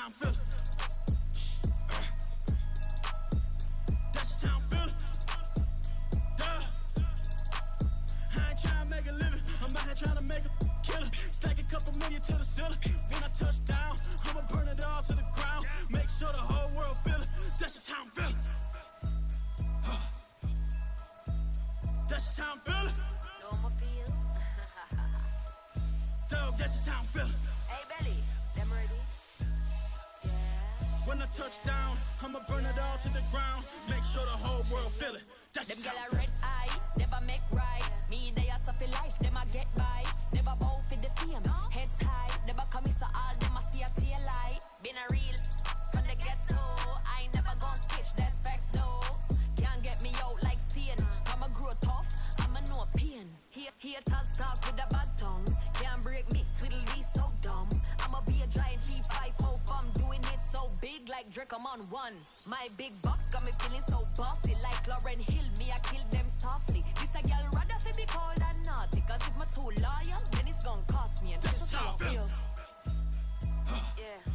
how I'm feeling. That's just how I'm feeling. Duh. I ain't trying to make a living. I'm out here trying to make a killer. Stack a couple million to the ceiling. When I touch down, I'ma burn it all to the ground. Make sure the whole world feel it. That's just how I'm feeling. That's just how I'm feeling. Know I'ma feel. Dog, that's just how I'm feeling. Hey, Belly, them ready? Yeah. When I touch down, I'ma burn it all to the ground. Make sure the whole world feel it. That's Them just gyal how I'm a feeling. red eye, never make right. Me, they are suffer life, them a get by. Never bow for the fame, heads high. Never come so all them a see a tail light. Been a real from the ghetto. I ain't never gon' switch, that's facts though. Can't get me out like stain. I'ma grow tough, I'ma know pain. Haters talk with a bad tongue. Can't break me, twiddle these so dumb. I'ma be a giant P5 from doing it so big like Drake, I'm on one. My big box got me feeling so bossy like Lauren Hill. Me, I kill them softly. This a girl rather fi be cold than naughty. Cause if my too loyal, then it's gonna cost me. And that's just how I feel. Yeah.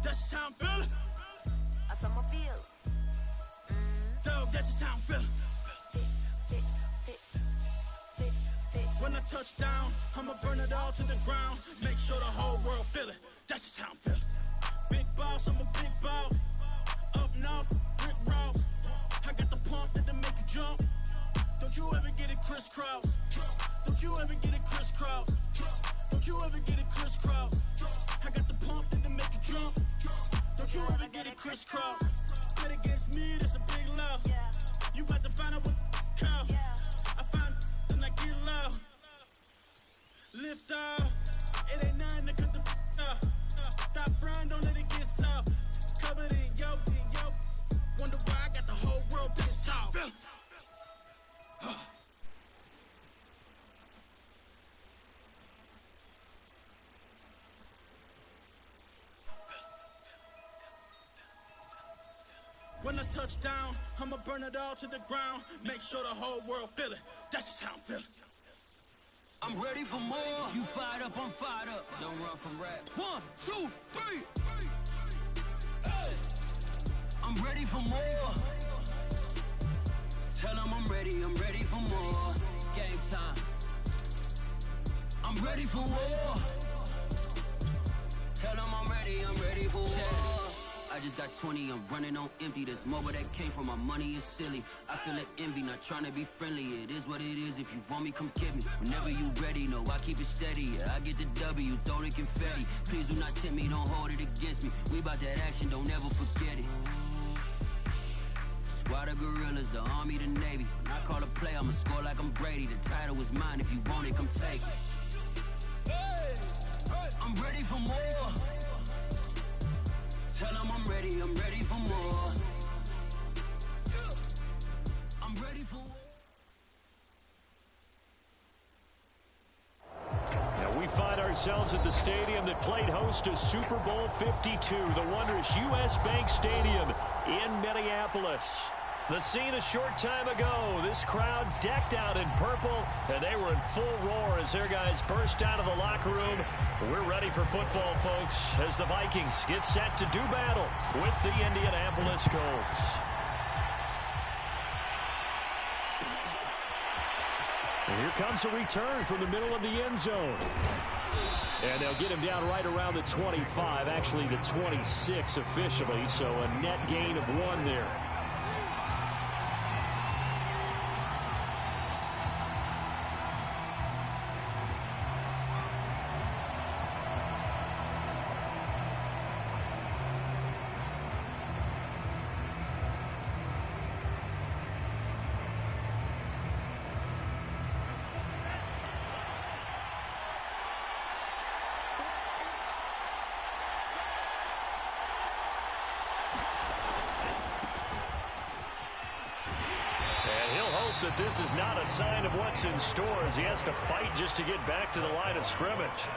That's just how I'm feeling. That's how I feel. Dog, that's just how I'm feeling. When I touch down, I'ma burn it all to the ground. Make sure the whole world feel it. That's just how I'm feeling. Big boss, I'm a big boss. Up north, Rick Ross. I got the pump that'll make you jump. Don't you ever get it crisscross. Don't you ever get it crisscross. Don't you ever get it crisscross. I got the pump that'll make you jump. Don't you ever get it crisscross. Bet against me, that's a big love. You about to find out what call. I find then I get loud. Lift off, it ain't nothing to cut the up. Stop frying, don't let it get soft. Covered in yolk. Wonder why I got the whole world this how I feel. When I touch down, I'ma burn it all to the ground. Make sure the whole world feel it. That's just how I'm feeling. I'm ready for more. You fired up, I'm fired up. Don't run from rap. 1, 2, 3. Hey. I'm ready for more. Tell them I'm ready for more. Game time. I'm ready for war. Tell them I'm ready for war. I just got 20, I'm running on empty. There's more where that came from, my money is silly. I feel it envy, not trying to be friendly. It is what it is, if you want me, come get me. Whenever you ready, no, I keep it steady. Yeah, I get the W, throw the confetti. Please do not tempt me, don't hold it against me. We about that action, don't ever forget it. Squad of gorillas, the army, the navy. When I call a play, I'ma score like I'm Brady. The title is mine, if you want it, come take it. I'm ready for more. Tell them I'm ready for more. I'm ready for more. Now we find ourselves at the stadium that played host to Super Bowl 52, the wondrous U.S. Bank Stadium in Minneapolis. The scene a short time ago, this crowd decked out in purple, and they were in full roar as their guys burst out of the locker room. We're ready for football, folks, as the Vikings get set to do battle with the Indianapolis Colts. And here comes a return from the middle of the end zone. And they'll get him down right around the 25, actually the 26 officially, so a net gain of 1 there. That this is not a sign of what's in store as he has to fight just to get back to the line of scrimmage.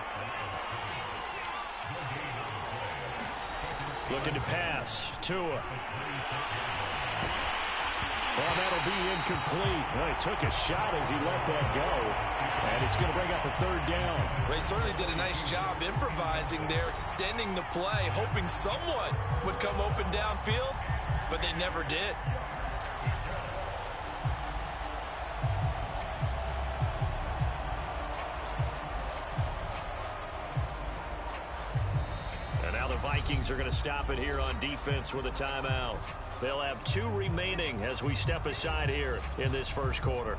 Looking to pass. Tua. Well, that'll be incomplete. Well, he took a shot as he let that go. And it's going to bring up a third down. Well, he certainly did a nice job improvising there, extending the play, hoping someone would come open downfield, but they never did. And now the Vikings are going to stop it here on defense with a timeout. They'll have 2 remaining as we step aside here in this first quarter.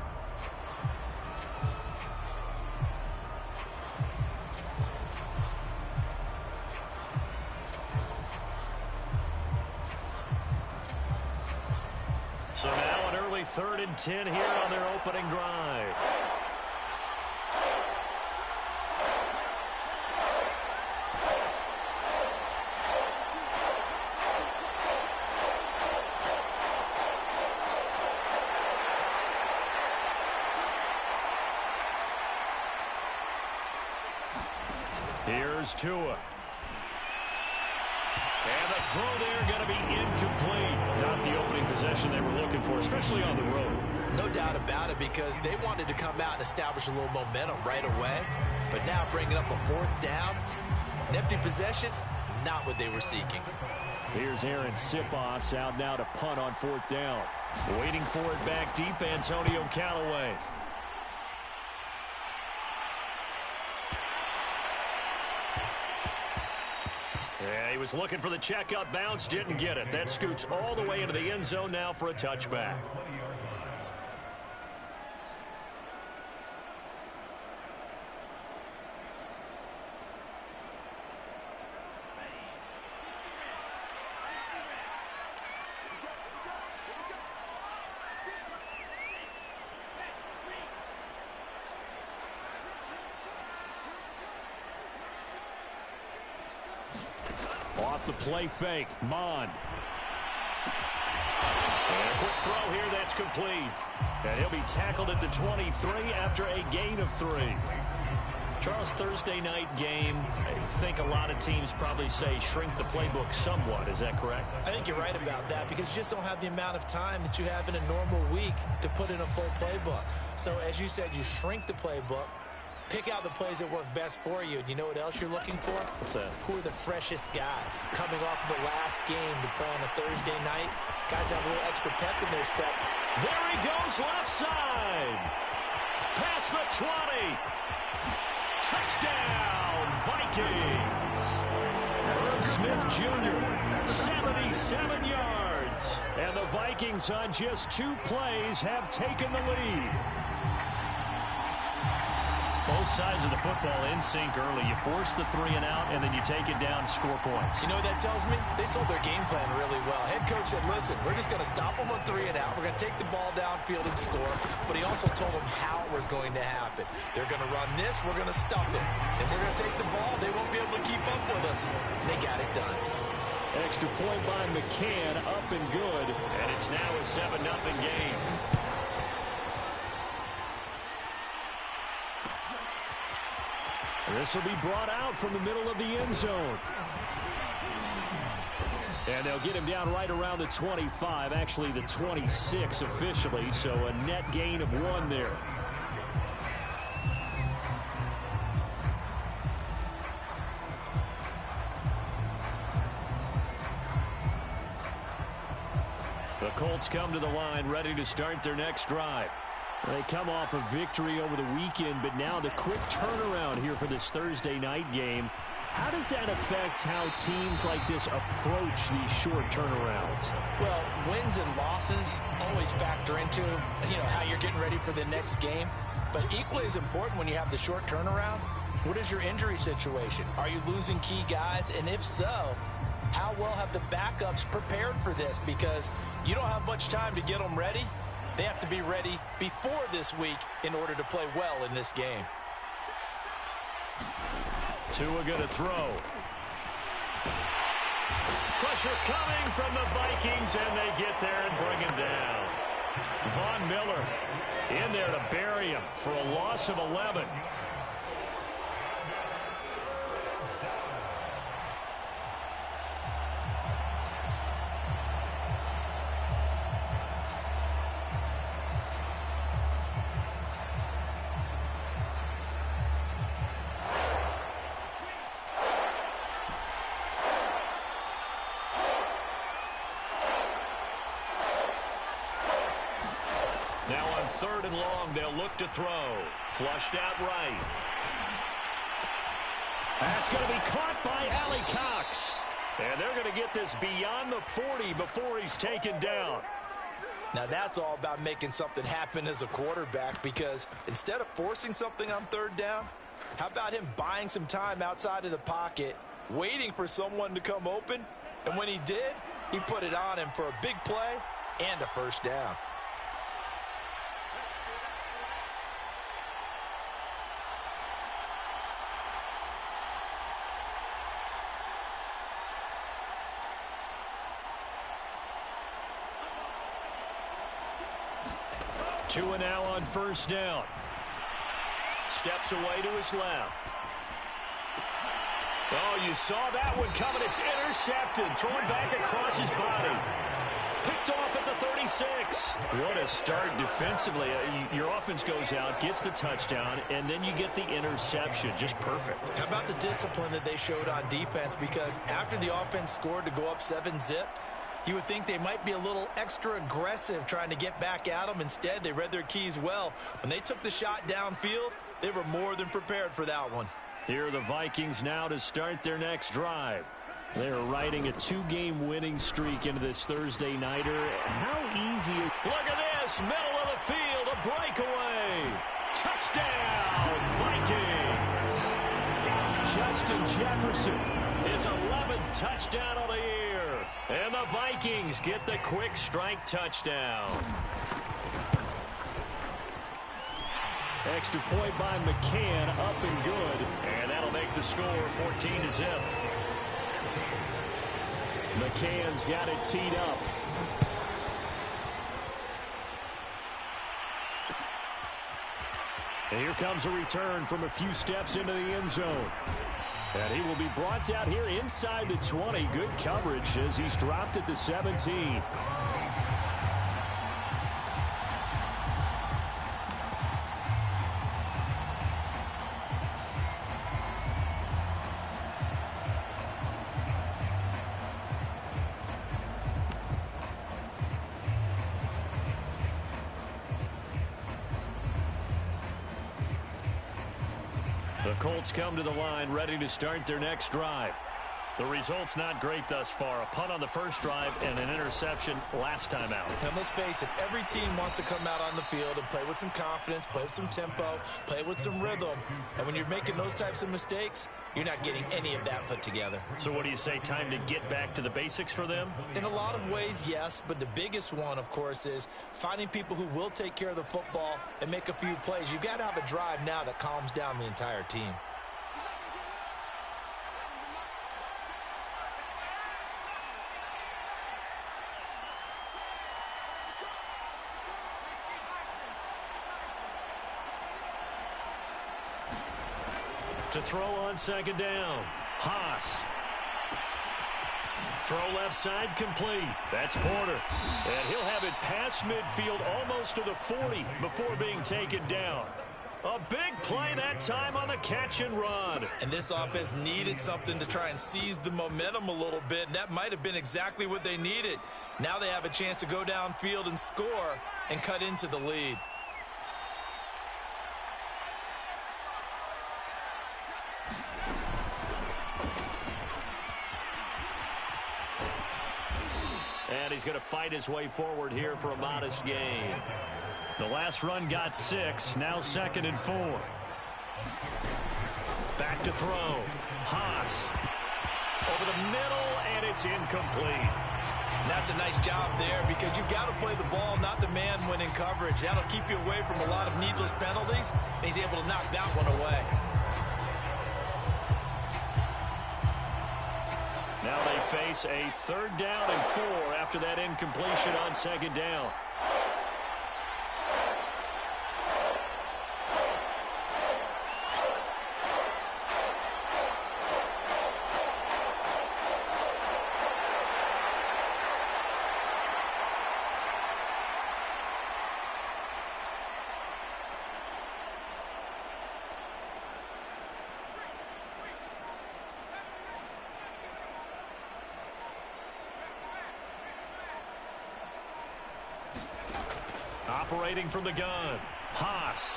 So now an early 3rd and 10 here on their opening drive. Here's Tua. And the throw there going to be incomplete. Not the opening possession they were looking for, especially on the road. No doubt about it, because they wanted to come out and establish a little momentum right away. But now bringing up a 4th down, an empty possession, not what they were seeking. Here's Aaron Sipos out now to punt on 4th down. Waiting for it back deep, Antonio Callaway. Yeah, he was looking for the checkup bounce, didn't get it. That scoots all the way into the end zone now for a touchback. Off the play fake, Mond. And a quick throw here, that's complete. And he'll be tackled at the 23 after a gain of 3. Charles, Thursday night game, I think a lot of teams probably say shrink the playbook somewhat. Is that correct? I think you're right about that, because you just don't have the amount of time that you have in a normal week to put in a full playbook. So as you said, you shrink the playbook, pick out the plays that work best for you. And you know what else you're looking for? What's that? Who are the freshest guys coming off the last game to play on a Thursday night? Guys have a little extra pep in their step. There he goes, left side. Past the 20. Touchdown, Vikings. Herb Smith Jr., 77 yards. And the Vikings on just 2 plays have taken the lead. Both sides of the football in sync early. You force the 3 and out, and then you take it down, score points. You know what that tells me? They sold their game plan really well. Head coach said, listen, we're just going to stop them on 3 and out. We're going to take the ball downfield and score. But he also told them how it was going to happen. They're going to run this. We're going to stop it. And we're going to take the ball. They won't be able to keep up with us. And they got it done. Extra point by McCann, up and good. And it's now a 7-0 game. This will be brought out from the middle of the end zone. And they'll get him down right around the 25, actually the 26 officially, so a net gain of 1 there. The Colts come to the line ready to start their next drive. They come off a victory over the weekend, but now the quick turnaround here for this Thursday night game. How does that affect how teams like this approach these short turnarounds? Well, wins and losses always factor into, how you're getting ready for the next game. But equally as important when you have the short turnaround, what is your injury situation? Are you losing key guys? And if so, how well have the backups prepared for this? Because you don't have much time to get them ready. They have to be ready before this week in order to play well in this game. Tua going to throw. Pressure coming from the Vikings, and they get there and bring him down. Von Miller in there to bury him for a loss of 11. 3rd and long. They'll look to throw. Flushed out right. That's going to be caught by Allie Cox. And they're going to get this beyond the 40 before he's taken down. Now that's all about making something happen as a quarterback, because instead of forcing something on 3rd down, how about him buying some time outside of the pocket, waiting for someone to come open, and when he did, he put it on him for a big play and a 1st down. Tua now on 1st down. Steps away to his left. Oh, you saw that one coming. It's intercepted. Thrown back across his body. Picked off at the 36. What a start defensively. Your offense goes out, gets the touchdown, and then you get the interception. Just perfect. How about the discipline that they showed on defense? Because after the offense scored to go up 7-zip, you would think they might be a little extra aggressive trying to get back at them. Instead, they read their keys well. When they took the shot downfield, they were more than prepared for that one. Here are the Vikings now to start their next drive. They're riding a 2-game winning streak into this Thursday nighter. How easy is... Look at this, middle of the field, a breakaway. Touchdown, Vikings. Justin Jefferson, his 11th touchdown of the year. And the Vikings get the quick strike touchdown. Extra point by McCann, up and good. And that'll make the score 14-zip. McCann's got it teed up. And here comes a return from a few steps into the end zone. And he will be brought down here inside the 20. Good coverage as he's dropped at the 17. The Colts come to the line ready to start their next drive. The result's not great thus far. A punt on the first drive and an interception last time out. And let's face it, every team wants to come out on the field and play with some confidence, play with some tempo, play with some rhythm. And when you're making those types of mistakes, you're not getting any of that put together. So what do you say, time to get back to the basics for them? In a lot of ways, yes. But the biggest one, of course, is finding people who will take care of the football and make a few plays. You've got to have a drive now that calms down the entire team. To throw on 2nd down. Haas. Throw left side complete. That's Porter. And he'll have it past midfield almost to the 40 before being taken down. A big play that time on the catch and run. And this offense needed something to try and seize the momentum a little bit. And that might have been exactly what they needed. Now they have a chance to go downfield and score and cut into the lead. And he's going to fight his way forward here for a modest gain. The last run got 6. Now 2nd and 4. Back to throw. Haas. Over the middle, and it's incomplete. And that's a nice job there, because you've got to play the ball, not the man when in coverage. That'll keep you away from a lot of needless penalties, and he's able to knock that one away. Now they face a 3rd down and 4 after that incompletion on 2nd down. Operating from the gun. Haas.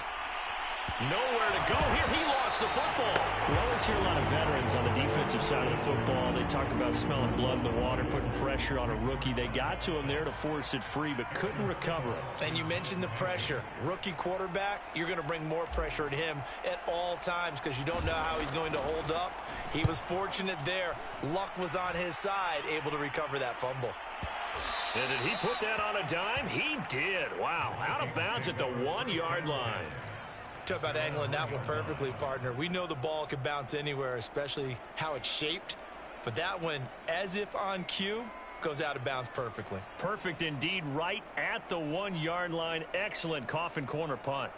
Nowhere to go here. He lost the football. We always hear a lot of veterans on the defensive side of the football. They talk about smelling blood in the water, putting pressure on a rookie. They got to him there to force it free, but couldn't recover it. And you mentioned the pressure. Rookie quarterback, you're going to bring more pressure at him at all times because you don't know how he's going to hold up. He was fortunate there. Luck was on his side, able to recover that fumble. And did he put that on a dime? He did. Wow. Out of bounds at the 1-yard line. Talk about angling that one perfectly, partner. We know the ball can bounce anywhere, especially how it's shaped. But that one, as if on cue, goes out of bounds perfectly. Perfect indeed, right at the 1-yard line. Excellent coffin corner punt.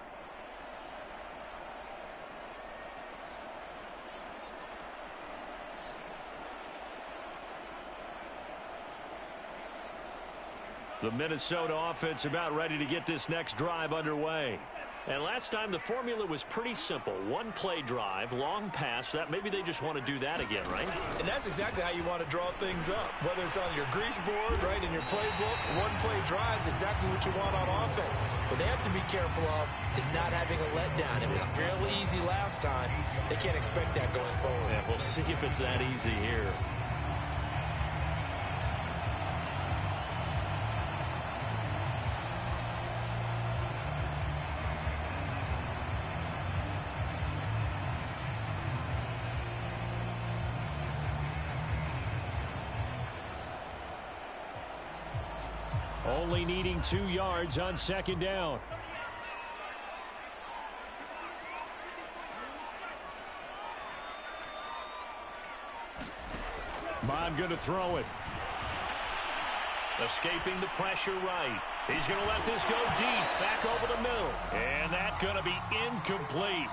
The Minnesota offense about ready to get this next drive underway. And last time the formula was pretty simple. One play drive, long pass. That maybe they just want to do that again, right? And that's exactly how you want to draw things up. Whether it's on your grease board, right, in your playbook, one play drive is exactly what you want on offense. What they have to be careful of is not having a letdown. It was real easy last time. They can't expect that going forward. Yeah, we'll see if it's that easy here. Only needing 2 yards on second down. Bond going to throw it. Escaping the pressure right. He's going to let this go deep, back over the middle. And that's going to be incomplete.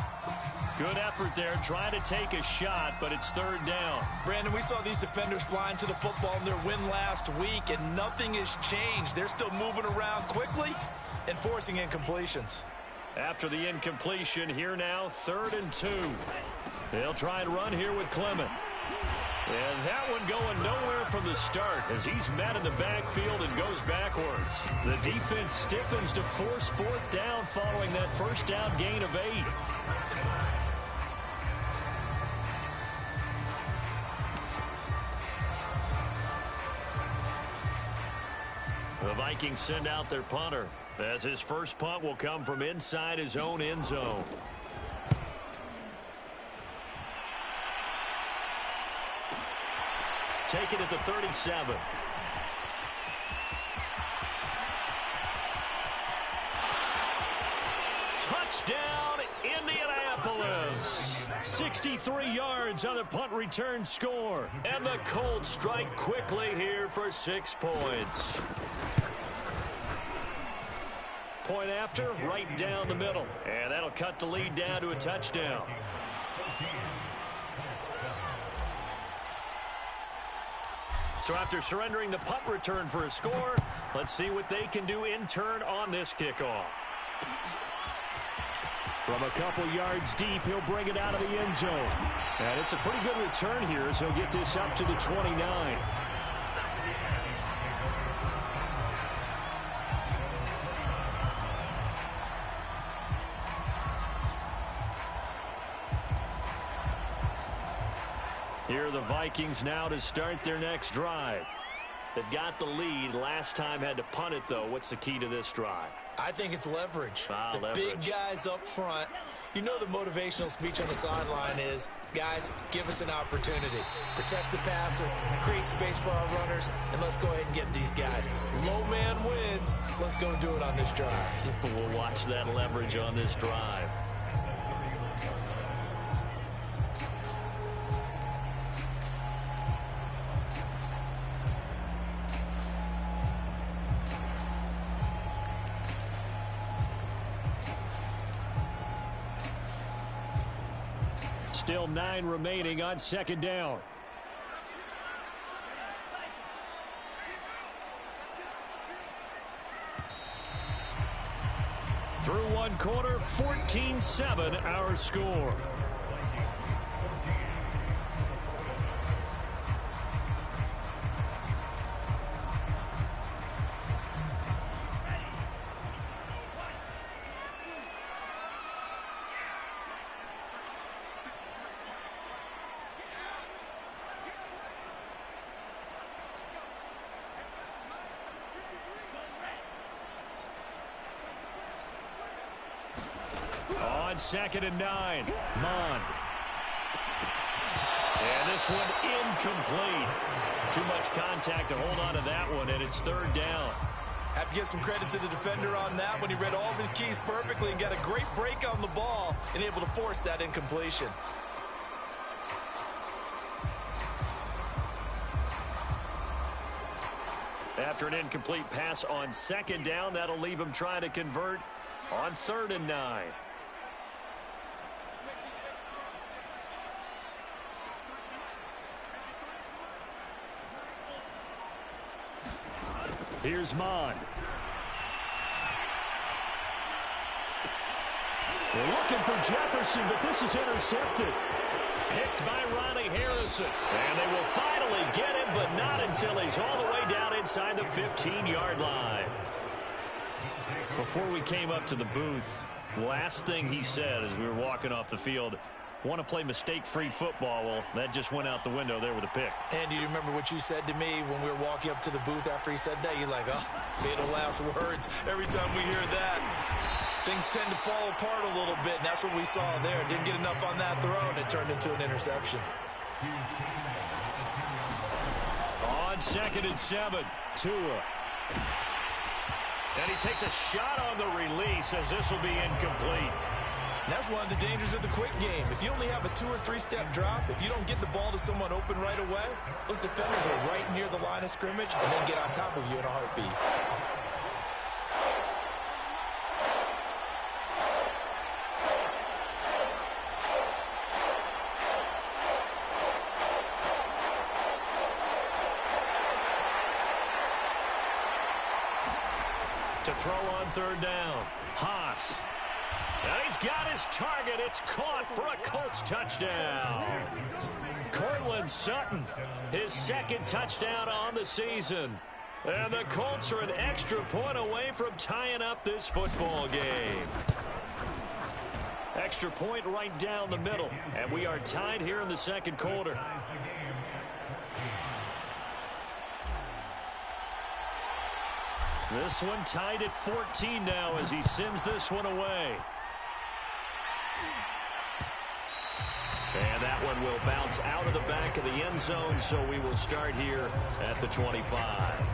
Good effort there, trying to take a shot, but it's third down. Brandon, we saw these defenders flying to the football in their win last week, and nothing has changed. They're still moving around quickly and forcing incompletions. After the incompletion, here now, 3rd and 2. They'll try and run here with Clement. And that one going nowhere from the start as he's met in the backfield and goes backwards. The defense stiffens to force 4th down following that first down gain of 8. The Vikings send out their punter as his first punt will come from inside his own end zone. Take it at the 37. Touchdown, Indianapolis. 63 yards on the punt return score. And the Colts strike quickly here for 6 points. Point after, right down the middle. And that'll cut the lead down to a touchdown. So after surrendering the punt return for a score, let's see what they can do in turn on this kickoff. From a couple yards deep, he'll bring it out of the end zone. And it's a pretty good return here as he'll get this up to the 29. Here are the Vikings now to start their next drive. They've got the lead. Last time had to punt it, though. What's the key to this drive? I think it's leverage. The leverage. Big guys up front. You know the motivational speech on the sideline is, guys, give us an opportunity. Protect the passer, create space for our runners, and let's go ahead and get these guys. Low man wins. Let's go do it on this drive. We'll watch that leverage on this drive. Still 9 remaining on second down. Through one quarter, 14-7 our score. on 2nd and 9. Mon. And this one incomplete. Too much contact to hold on to that one, and it's 3rd down. Have to give some credit to the defender on that when he read all of his keys perfectly and got a great break on the ball and able to force that incompletion. After an incomplete pass on 2nd down, that'll leave him trying to convert on 3rd and 9. Here's Mon. They're looking for Jefferson, but this is intercepted. Picked by Ronnie Harrison. And they will finally get him, but not until he's all the way down inside the 15-yard line. Before we came up to the booth, last thing he said as we were walking off the field, want to play mistake-free football. Well, that just went out the window there with a pick. And do you remember what you said to me when we were walking up to the booth after he said that? You're like, oh, fatal last words. Every time we hear that, things tend to fall apart a little bit, and that's what we saw there. Didn't get enough on that throw, and it turned into an interception. On 2nd and 7, Tua. And he takes a shot on the release as this will be incomplete. And that's one of the dangers of the quick game. If you only have a 2- or 3-step drop, if you don't get the ball to someone open right away, those defenders are right near the line of scrimmage and then get on top of you in a heartbeat. To throw on 3rd down, Haas. And he's got his target. It's caught for a Colts touchdown. Cortland Sutton, his 2nd touchdown on the season. And the Colts are an extra point away from tying up this football game. Extra point right down the middle. And we are tied here in the 2nd quarter. This one tied at 14 now as he sends this one away. And that one will bounce out of the back of the end zone, so we will start here at the 25.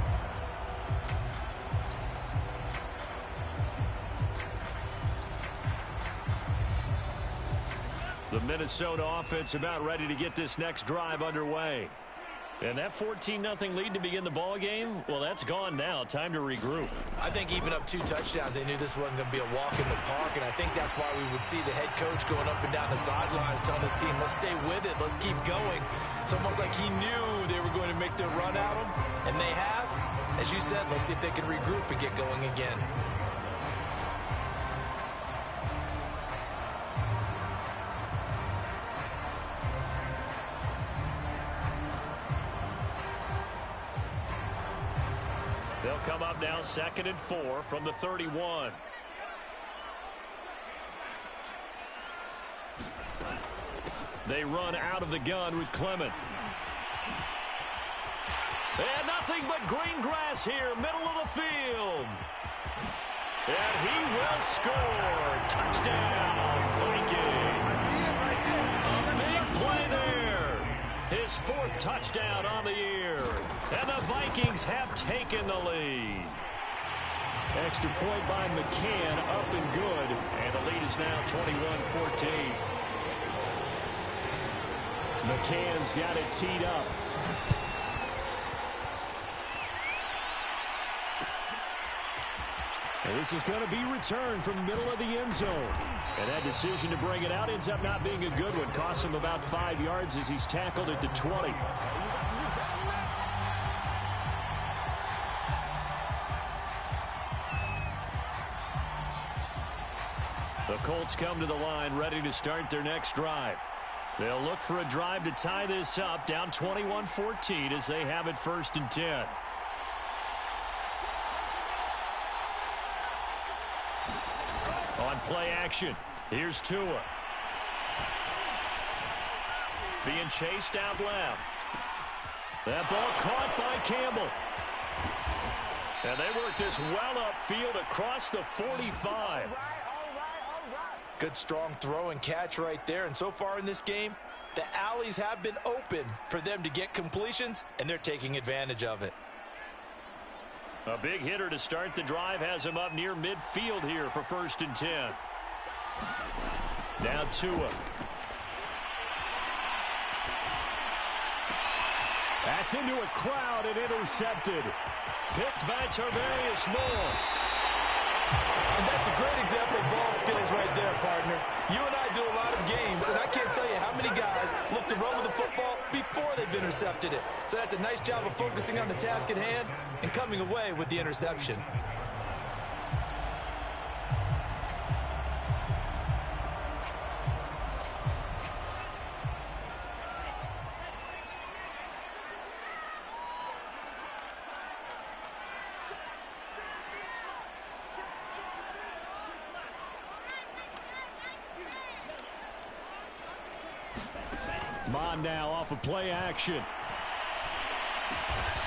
The Minnesota offense about ready to get this next drive underway. And that 14-0 lead to begin the ball game, well, that's gone now. Time to regroup. I think even up 2 touchdowns, they knew this wasn't going to be a walk in the park, and I think that's why we would see the head coach going up and down the sidelines telling his team, let's stay with it, let's keep going. It's almost like he knew they were going to make their run at him, and they have. As you said, let's see if they can regroup and get going again. They'll come up now 2nd and 4 from the 31. They run out of the gun with Clement. And nothing but green grass here, middle of the field. And he will score. Touchdown, Vikings. A big play there. His 4th touchdown on the year. And the Vikings have taken the lead. Extra point by McCann, up and good. And the lead is now 21-14. McCann's got it teed up. And this is going to be returned from the middle of the end zone. And that decision to bring it out ends up not being a good one. Costs him about 5 yards as he's tackled at the 20. The Colts come to the line ready to start their next drive. They'll look for a drive to tie this up, down 21-14 as they have it 1st and 10. On play action, here's Tua. Being chased out left. That ball caught by Campbell. And they work this well upfield across the 45. Good, strong throw and catch right there. And so far in this game, the alleys have been open for them to get completions, and they're taking advantage of it. A big hitter to start the drive has him up near midfield here for 1st and 10. Now Tua. That's into a crowd and intercepted. Picked by Tarvarius Moore. And that's a great example of ball skills right there, partner. You and I do a lot of games, and I can't tell you how many guys look to run with the football before they've intercepted it. So that's a nice job of focusing on the task at hand and coming away with the interception. Mon now off of play action.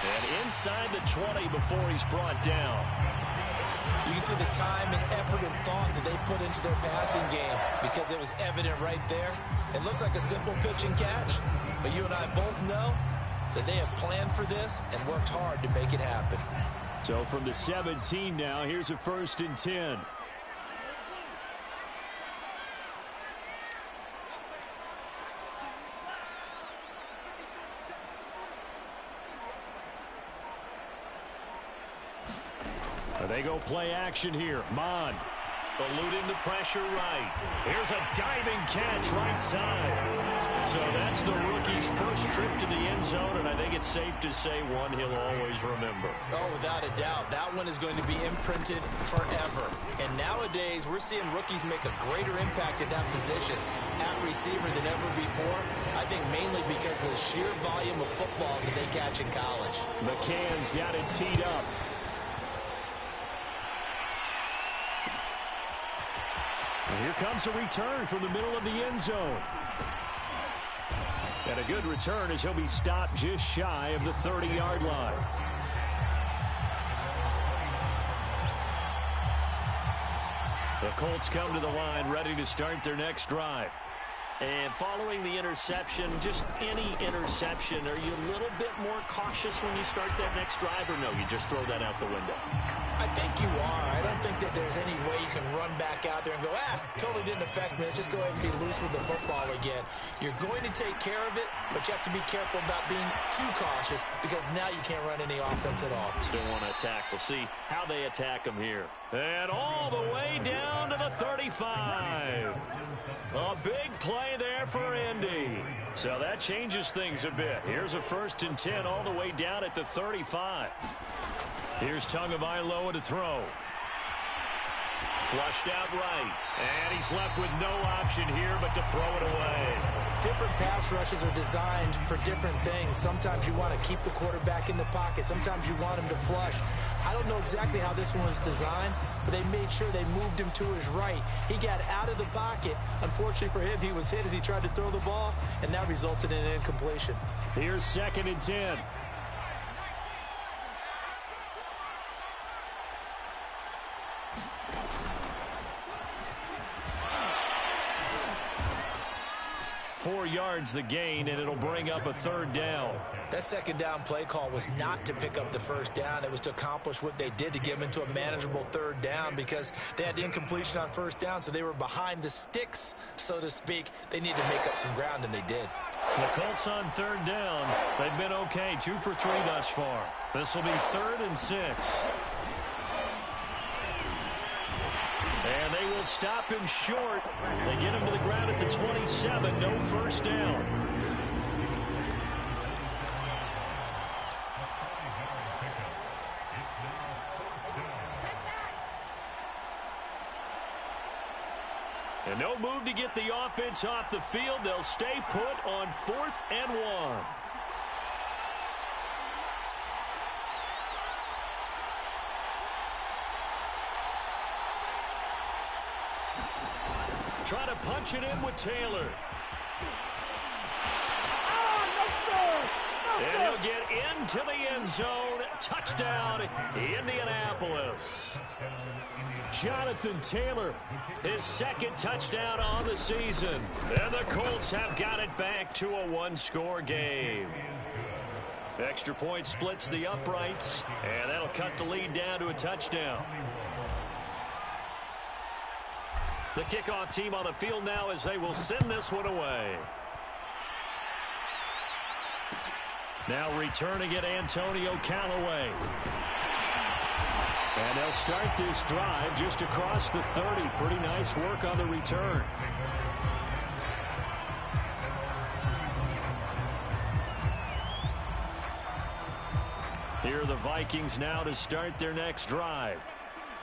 And inside the 20 before he's brought down. You can see the time and effort and thought that they put into their passing game because it was evident right there. It looks like a simple pitch and catch, but you and I both know that they have planned for this and worked hard to make it happen. So from the 17 now, here's a 1st and 10. They go play action here. Mon eluding the pressure right. Here's a diving catch right side. So that's the rookie's first trip to the end zone, and I think it's safe to say one he'll always remember. Oh, without a doubt. That one is going to be imprinted forever. And nowadays, we're seeing rookies make a greater impact at that position at receiver than ever before. I think mainly because of the sheer volume of footballs that they catch in college. McCann's got it teed up. And here comes a return from the middle of the end zone. And a good return as he'll be stopped just shy of the 30-yard line. The Colts come to the line ready to start their next drive. And following the interception, just any interception, are you a little bit more cautious when you start that next drive, or no, you just throw that out the window? I think you are. I don't think that there's any way you can run back out there and go, totally didn't affect me. Let's just go ahead and be loose with the football again. You're going to take care of it, but you have to be careful about being too cautious because now you can't run any offense at all. Still want to attack. We'll see how they attack them here. And all the way down to the 35. A big play there for Indy. So that changes things a bit. Here's a 1st and 10 all the way down at the 35. Here's Tagovailoa to throw. Flushed out right. And he's left with no option here but to throw it away. Different pass rushes are designed for different things. Sometimes you want to keep the quarterback in the pocket. Sometimes you want him to flush. I don't know exactly how this one was designed, but they made sure they moved him to his right. He got out of the pocket. Unfortunately for him, he was hit as he tried to throw the ball, and that resulted in an incompletion. Here's 2nd and 10. Four yards the gain, and it'll bring up a 3rd down. That 2nd down play call was not to pick up the 1st down. It was to accomplish what they did to get them into a manageable 3rd down because they had the incompletion on 1st down, so they were behind the sticks, so to speak. They needed to make up some ground, and they did. The Colts on 3rd down. They've been okay, 2 for 3 thus far. This will be 3rd and 6. And they will stop him short. They get him to the ground at the 27. No 1st down. And no move to get the offense off the field. They'll stay put on 4th and 1. Try to punch it in with Taylor. And he'll get into the end zone Touchdown, Indianapolis. Jonathan Taylor, his second touchdown on the season. And the Colts have got it back to a one-score game. Extra point splits the uprights, and that'll cut the lead down to a touchdown. The kickoff team on the field now as they will send this one away. Now returning it, Antonio Callaway. And they'll start this drive just across the 30. Pretty nice work on the return. Here are the Vikings now to start their next drive.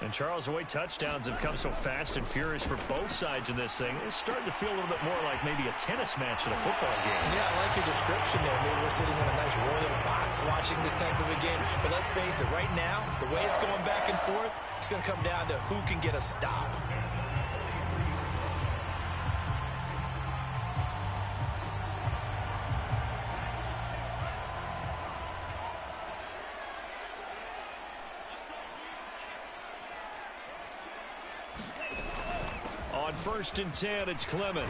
And Charles, the way touchdowns have come so fast and furious for both sides in this thing, it's starting to feel a little bit more like maybe a tennis match than a football game. Yeah, I like your description there. Maybe we're sitting in a nice royal box watching this type of a game. But let's face it, right now, the way it's going back and forth, it's going to come down to who can get a stop. On 1st and 10, it's Clement.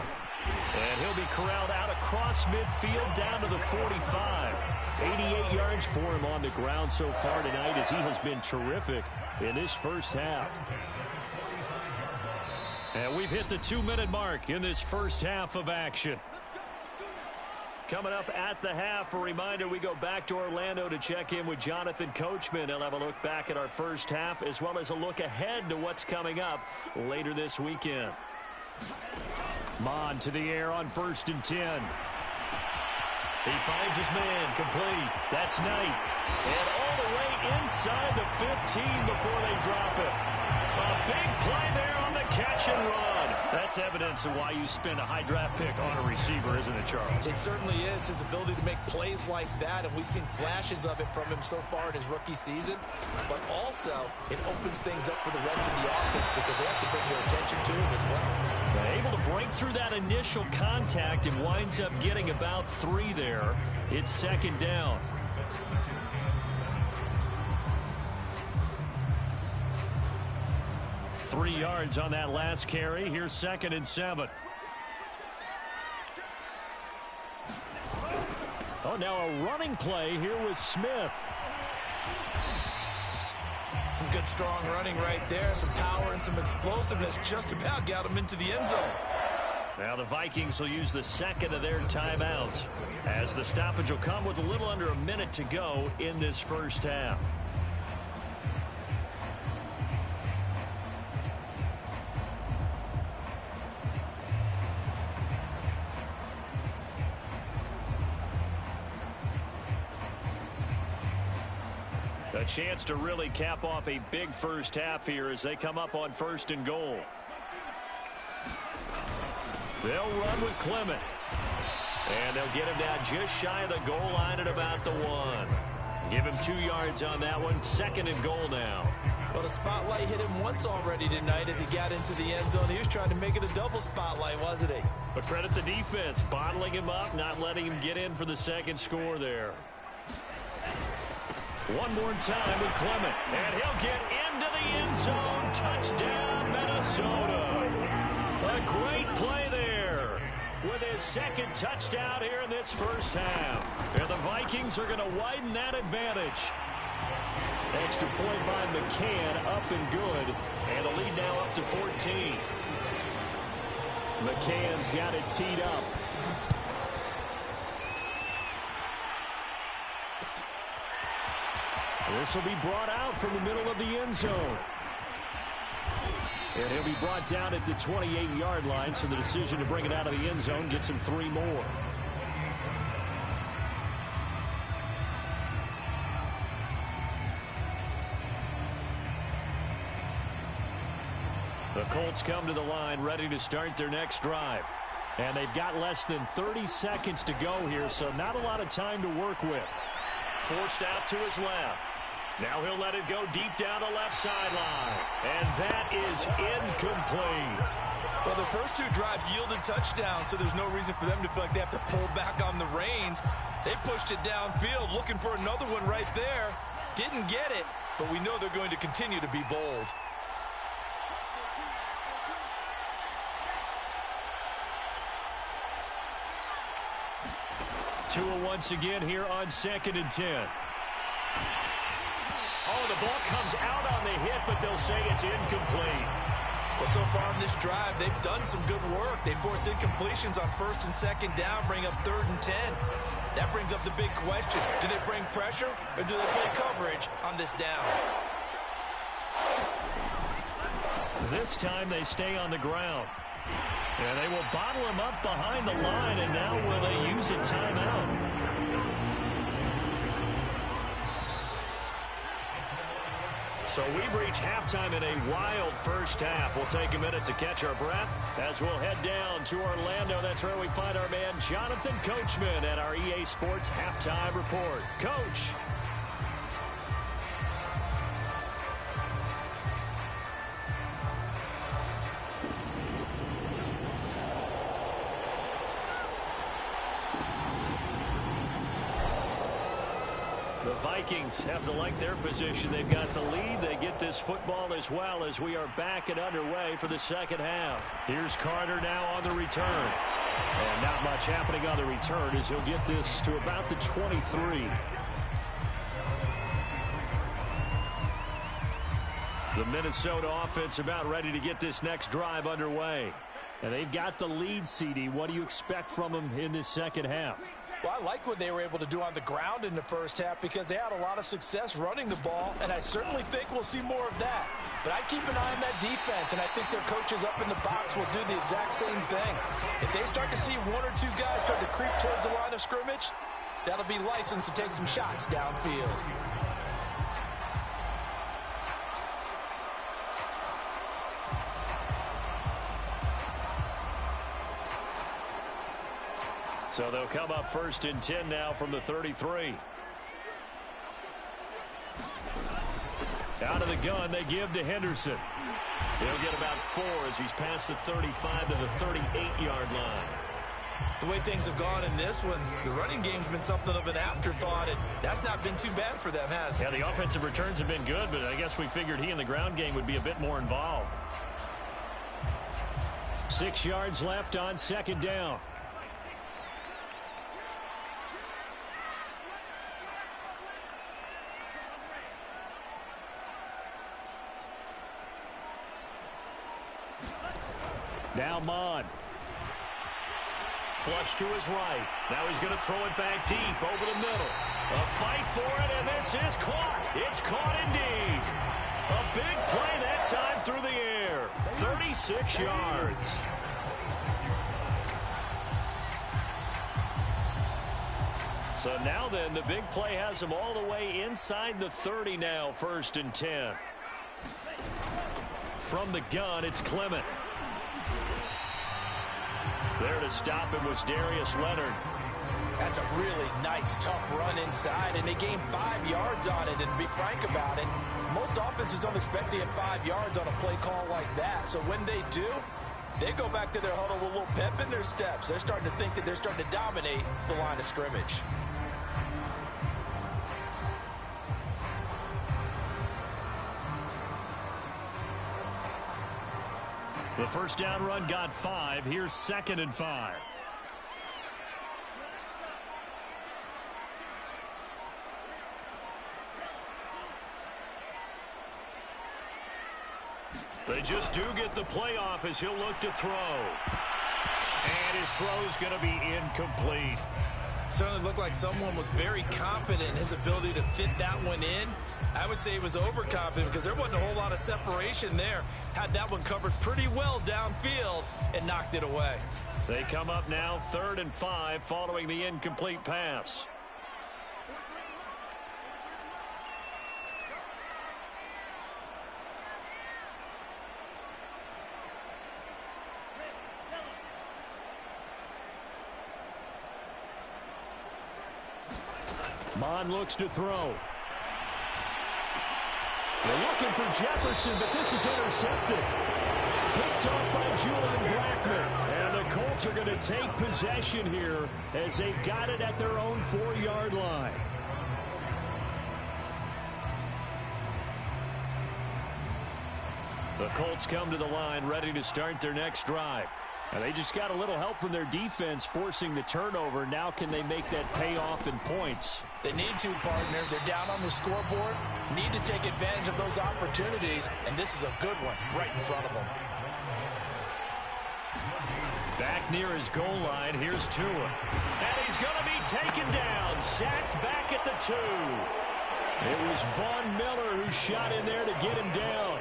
And he'll be corralled out across midfield down to the 45. 88 yards for him on the ground so far tonight as he has been terrific in this first half. And we've hit the 2-minute mark in this first half of action. Coming up at the half, a reminder, we go back to Orlando to check in with Jonathan Coachman. He'll have a look back at our first half as well as a look ahead to what's coming up later this weekend. Mon to the air on 1st and 10. He finds his man, complete. That's Knight. And all the way inside the 15 before they drop it. A big play there on the catch and run. That's evidence of why you spend a high draft pick on a receiver, isn't it, Charles? It certainly is. His ability to make plays like that, and we've seen flashes of it from him so far in his rookie season. But also, it opens things up for the rest of the offense because they have to bring their attention to him as well. They're able to break through that initial contact and winds up getting about 3 there. It's 2nd down. Three yards on that last carry. Here's 2nd and 7. Oh, now a running play here with Smith. Some good strong running right there. Some power and some explosiveness just about got him into the end zone. Now the Vikings will use the 2nd of their timeouts as the stoppage will come with a little under a minute to go in this first half. A chance to really cap off a big first half here as they come up on 1st and goal. They'll run with Clement. And they'll get him down just shy of the goal line at about the 1. Give him 2 yards on that one. 2nd and goal now. Well, the spotlight hit him once already tonight as he got into the end zone. He was trying to make it a double spotlight, wasn't he? But credit the defense, bottling him up, not letting him get in for the 2nd score there. One more time with Clement, and he'll get into the end zone. Touchdown, Minnesota. A great play there with his 2nd touchdown here in this first half. And the Vikings are going to widen that advantage. Extra point by McCann, up and good. And the lead now up to 14. McCann's got it teed up. This will be brought out from the middle of the end zone. And he'll be brought down at the 28-yard line, so the decision to bring it out of the end zone gets him 3 more. The Colts come to the line ready to start their next drive. And they've got less than 30 seconds to go here, so not a lot of time to work with. Forced out to his left. Now he'll let it go deep down the left sideline. And that is incomplete. Well, the first 2 drives yielded touchdowns, so there's no reason for them to feel like they have to pull back on the reins. They pushed it downfield, looking for another one right there. Didn't get it, but we know they're going to continue to be bold. Tua once again here on 2nd and 10. Oh, the ball comes out on the hit, but they'll say it's incomplete. Well, so far in this drive, they've done some good work. They force incompletions on 1st and 2nd down, bring up 3rd and 10. That brings up the big question. Do they bring pressure, or do they play coverage on this down? This time they stay on the ground. And they will bottle him up behind the line, and now will they use a timeout? So we've reached halftime in a wild first half. We'll take a minute to catch our breath as we'll head down to Orlando. That's where we find our man Jonathan Coachman at our EA Sports Halftime Report. Coach. The Vikings have to like their position. They've got the lead. They get this football as well as we are back and underway for the second half. Here's Carter now on the return. And not much happening on the return as he'll get this to about the 23. The Minnesota offense about ready to get this next drive underway. And they've got the lead, CD. What do you expect from them in this second half? Well, I like what they were able to do on the ground in the first half because they had a lot of success running the ball, and I certainly think we'll see more of that. But I keep an eye on that defense, and I think their coaches up in the box will do the exact same thing. If they start to see one or two guys start to creep towards the line of scrimmage, that'll be licensed to take some shots downfield. So they'll come up 1st and 10 now from the 33. Out of the gun, they give to Henderson. He'll get about 4 as he's past the 35 to the 38-yard line. The way things have gone in this one, the running game's been something of an afterthought, and that's not been too bad for them, has it? Yeah, the offensive returns have been good, but I guess we figured he in the ground game would be a bit more involved. 6 yards left on 2nd down. Now Mon. Flush to his right. Now he's going to throw it back deep over the middle. A fight for it, and this is caught. It's caught indeed. A big play that time through the air. 36 yards. So now then, the big play has him all the way inside the 30 now, 1st and 10. From the gun, it's Clement. There to stop him was Darius Leonard. That's a really nice, tough run inside, and they gained 5 yards on it. And to be frank about it, most offenses don't expect to get 5 yards on a play call like that. So when they do, they go back to their huddle with a little pep in their steps. They're starting to think that they're starting to dominate the line of scrimmage. The first down run got 5. Here's 2nd and 5. They just do get the playoff as he'll look to throw. And his throw's going to be incomplete. Certainly looked like someone was very confident in his ability to fit that one in. I would say he was overconfident because there wasn't a whole lot of separation there. Had that one covered pretty well downfield and knocked it away. They come up now 3rd and 5 following the incomplete pass. Mon looks to throw. They're looking for Jefferson, but this is intercepted. Picked off by Julian Blackman. And the Colts are going to take possession here as they've got it at their own 4-yard line. The Colts come to the line ready to start their next drive. And they just got a little help from their defense forcing the turnover. Now can they make that pay off in points? They need to, partner. They're down on the scoreboard. Need to take advantage of those opportunities. And this is a good one right in front of them. Back near his goal line, here's Tua. And he's going to be taken down. Sacked back at the 2. It was Von Miller who shot in there to get him down.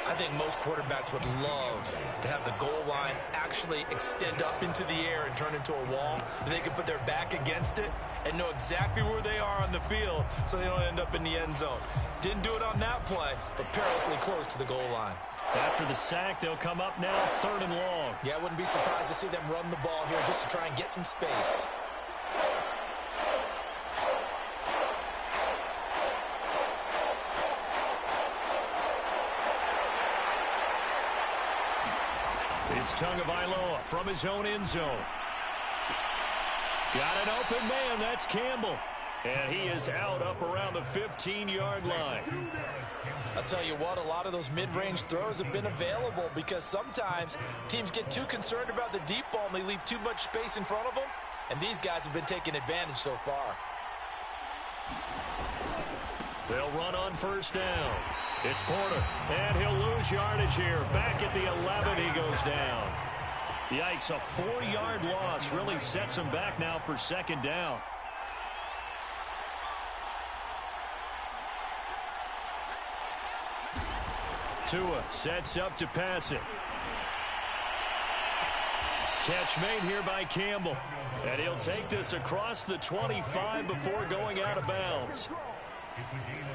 I think most quarterbacks would love to have the goal line actually extend up into the air and turn into a wall. They can put their back against it and know exactly where they are on the field so they don't end up in the end zone. Didn't do it on that play, but perilously close to the goal line. After the sack, they'll come up now 3rd and long. Yeah, I wouldn't be surprised to see them run the ball here just to try and get some space. It's Tagovailoa from his own end zone. Got an open man. That's Campbell. And he is out up around the 15-yard line. I'll tell you what, a lot of those mid-range throws have been available because sometimes teams get too concerned about the deep ball and they leave too much space in front of them. And these guys have been taking advantage so far. They'll run on 1st down. It's Porter, and he'll lose yardage here. Back at the 11, he goes down. Yikes, a 4-yard loss really sets him back now for 2nd down. Tua sets up to pass it. Catch made here by Campbell. And he'll take this across the 25 before going out of bounds.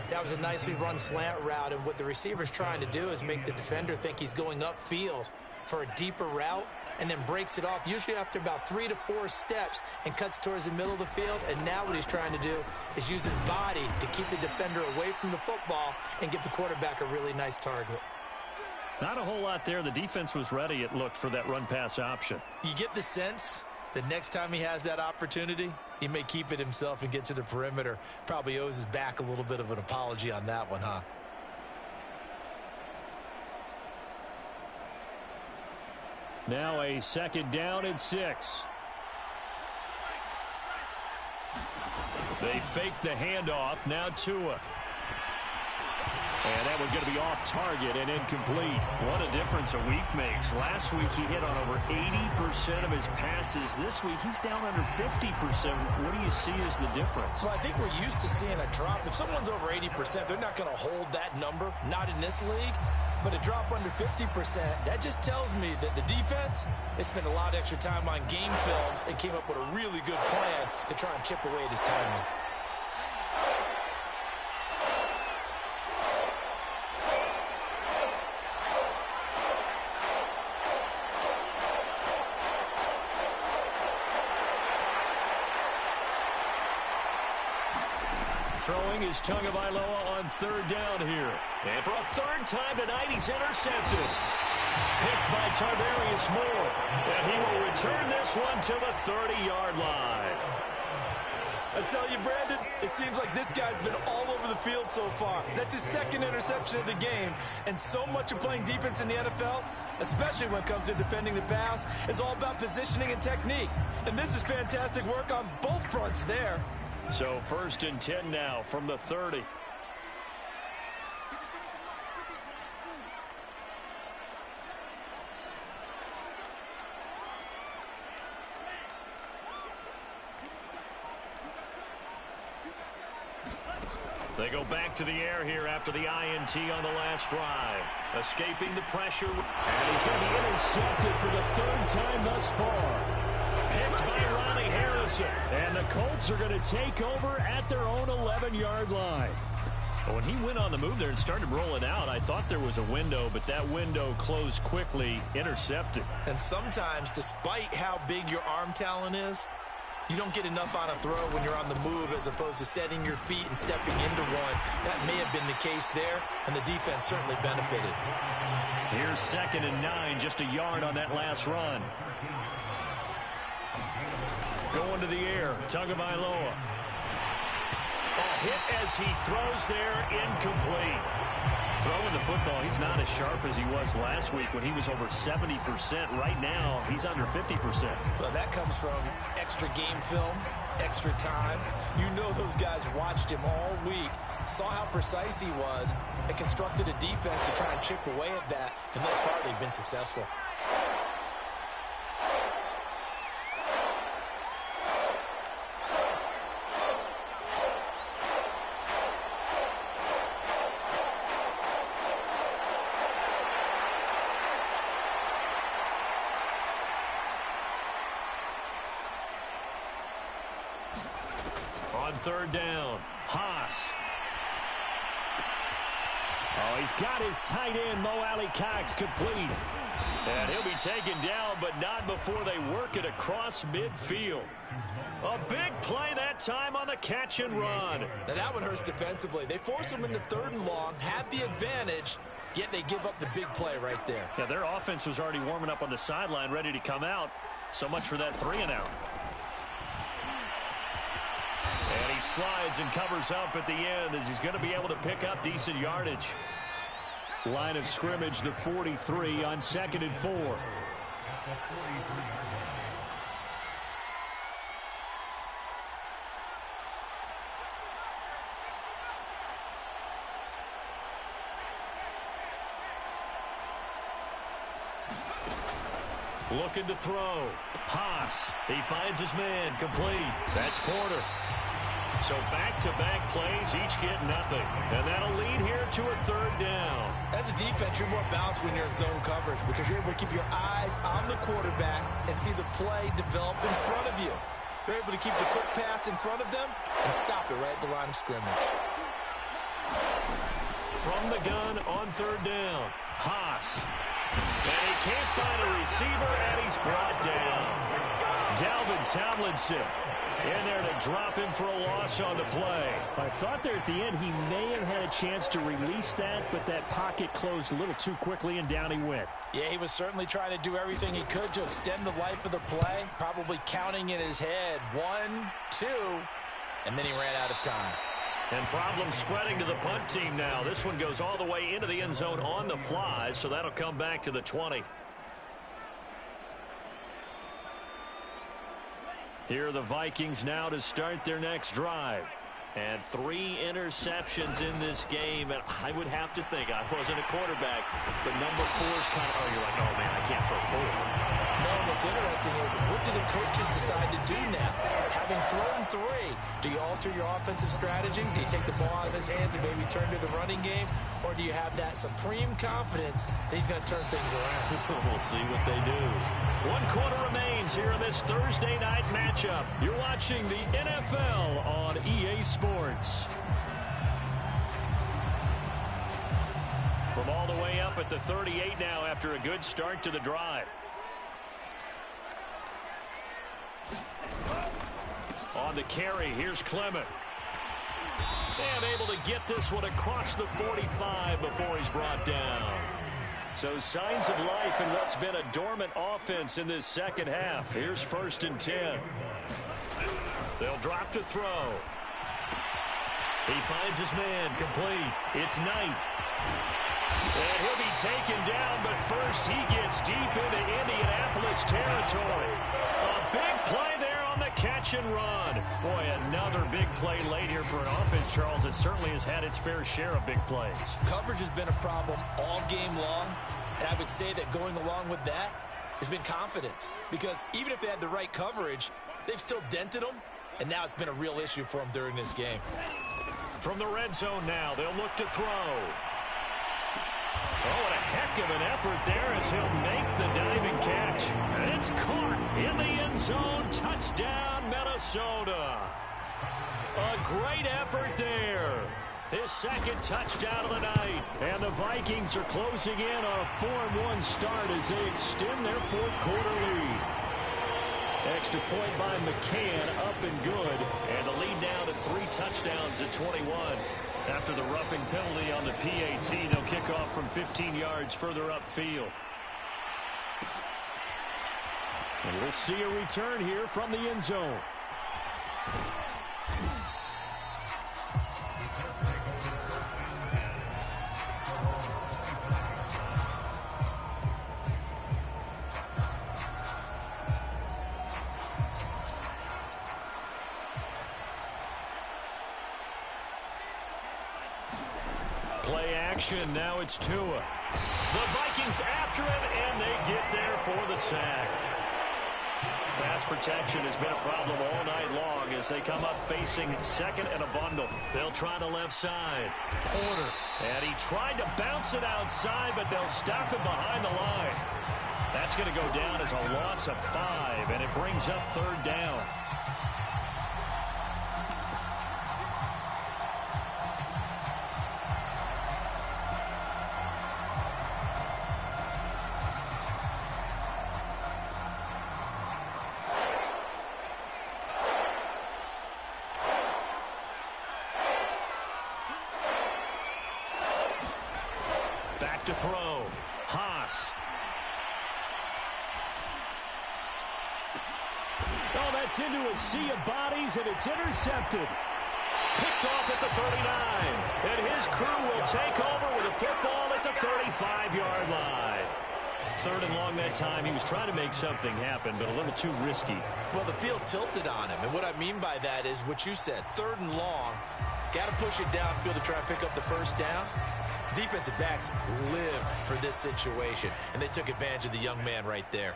That was a nicely run slant route, and what the receiver's trying to do is make the defender think he's going upfield for a deeper route and then breaks it off, usually after about 3 to 4 steps, and cuts towards the middle of the field. And now what he's trying to do is use his body to keep the defender away from the football and give the quarterback a really nice target. Not a whole lot there. The defense was ready, it looked, for that run-pass option. You get the sense that next time he has that opportunity, he may keep it himself and get to the perimeter. Probably owes his back a little bit of an apology on that one, huh? Now a 2nd down and 6. They fake the handoff. Now Tua. And that one's going to be off target and incomplete. What a difference a week makes. Last week he hit on over 80% of his passes. This week he's down under 50%. What do you see as the difference? Well, I think we're used to seeing a drop. If someone's over 80%, they're not going to hold that number. Not in this league. But a drop under 50%, that just tells me that the defense has spent a lot of extra time on game films and came up with a really good plan to try and chip away at his timing. Throwing is Tagovailoa on 3rd down here. And for a 3rd time tonight, he's intercepted. Picked by Tarvarius Moore. And he will return this one to the 30-yard line. I tell you, Brandon, it seems like this guy's been all over the field so far. That's his 2nd interception of the game. And so much of playing defense in the NFL, especially when it comes to defending the pass, is all about positioning and technique. And this is fantastic work on both fronts there. So 1st and 10 now from the 30. They go back to the air here after the INT on the last drive. Escaping the pressure. And he's going to be intercepted for the 3rd time thus far. Picked by Ronnie Harrison. And the Colts are going to take over at their own 11-yard line. When he went on the move there and started rolling out, I thought there was a window, but that window closed quickly, intercepted. And sometimes, despite how big your arm talent is, you don't get enough on a throw when you're on the move as opposed to setting your feet and stepping into one. That may have been the case there, and the defense certainly benefited. Here's 2nd and 9, just a yard on that last run. Going to the air, Tagovailoa. hit as he throws there, incomplete. Throwing the football, he's not as sharp as he was last week when he was over 70%. Right now, he's under 50%. Well, that comes from extra game film, extra time. You know those guys watched him all week, saw how precise he was, and constructed a defense to try and chip away at that, and thus far they've been successful. On third down, Haas. Oh, he's got his tight end, Mo Alley-Cox, complete. And he'll be taken down, but not before they work it across midfield. A big play that time on the catch and run. Now that one hurts defensively. They force him into third and long, have the advantage, yet they give up the big play right there. Yeah, their offense was already warming up on the sideline, ready to come out. So much for that 3-and-out. And he slides and covers up at the end as he's going to be able to pick up decent yardage. Line of scrimmage, the 43 on 2nd and 4. Looking to throw. Haas. He finds his man. Complete. That's Porter. So back-to-back plays, each get nothing. And that'll lead here to a third down. As a defense, you're more balanced when you're in zone coverage because you're able to keep your eyes on the quarterback and see the play develop in front of you. You're able to keep the quick pass in front of them and stop it right at the line of scrimmage. From the gun on third down, Haas. And he can't find a receiver, and he's brought down. Dalvin Tomlinson in there to drop him for a loss on the play. I thought there at the end he may have had a chance to release that, but that pocket closed a little too quickly, and down he went. Yeah, he was certainly trying to do everything he could to extend the life of the play, probably counting in his head 1, 2, and then he ran out of time. And problems spreading to the punt team now. This one goes all the way into the end zone on the fly, so that'll come back to the 20. Here are the Vikings now to start their next drive. And 3 interceptions in this game. And I would have to think, I wasn't a quarterback, but number 4 is kind of, you're like, oh, man, I can't throw 4. No, what's interesting is, what do the coaches decide to do now? Having thrown 3, do you alter your offensive strategy? Do you take the ball out of his hands and maybe turn to the running game? Or do you have that supreme confidence that he's going to turn things around? We'll see what they do. 1 quarter remains here in this Thursday night matchup. You're watching the NFL on EA Sports. From all the way up at the 38 now after a good start to the drive. On the carry, here's Clement. And able to get this one across the 45 before he's brought down. So signs of life in what's been a dormant offense in this second half. Here's 1st and 10. They'll drop to throw. He finds his man, complete. It's Knight. And he'll be taken down, but first he gets deep into Indianapolis territory. A big play there on the catch and run. Boy, another big play late here for an offense, Charles, that certainly has had its fair share of big plays. Coverage has been a problem all game long, and I would say that going along with that has been confidence. Because even if they had the right coverage, they've still dented them, and now it's been a real issue for them during this game. From the red zone now, they'll look to throw. Oh, what a heck of an effort there as he'll make the diving catch. And it's caught in the end zone. Touchdown, Minnesota. A great effort there. His 2nd touchdown of the night. And the Vikings are closing in on a 4-1 start as they extend their 4th quarter lead. Extra point by McCann, up and good. And the lead now to 3 touchdowns at 21. After the roughing penalty on the PAT, they'll kick off from 15 yards further upfield. And we'll see a return here from the end zone. Play action. Now it's Tua. The Vikings after him, and they get there for the sack. Pass protection has been a problem all night long as they come up facing second and a bundle. They'll try the left side. Porter. And he tried to bounce it outside, but they'll stop him behind the line. That's going to go down as a loss of 5, and it brings up third down. Back to throw. Haas. Oh, that's into a sea of bodies, and it's intercepted. Picked off at the 39. And his crew will take over with a football at the 35-yard line. Third and long that time. He was trying to make something happen, but a little too risky. Well, the field tilted on him, and what I mean by that is what you said. Third and long. Got to push it downfield to try and pick up the first down. Defensive backs live for this situation, and they took advantage of the young man right there.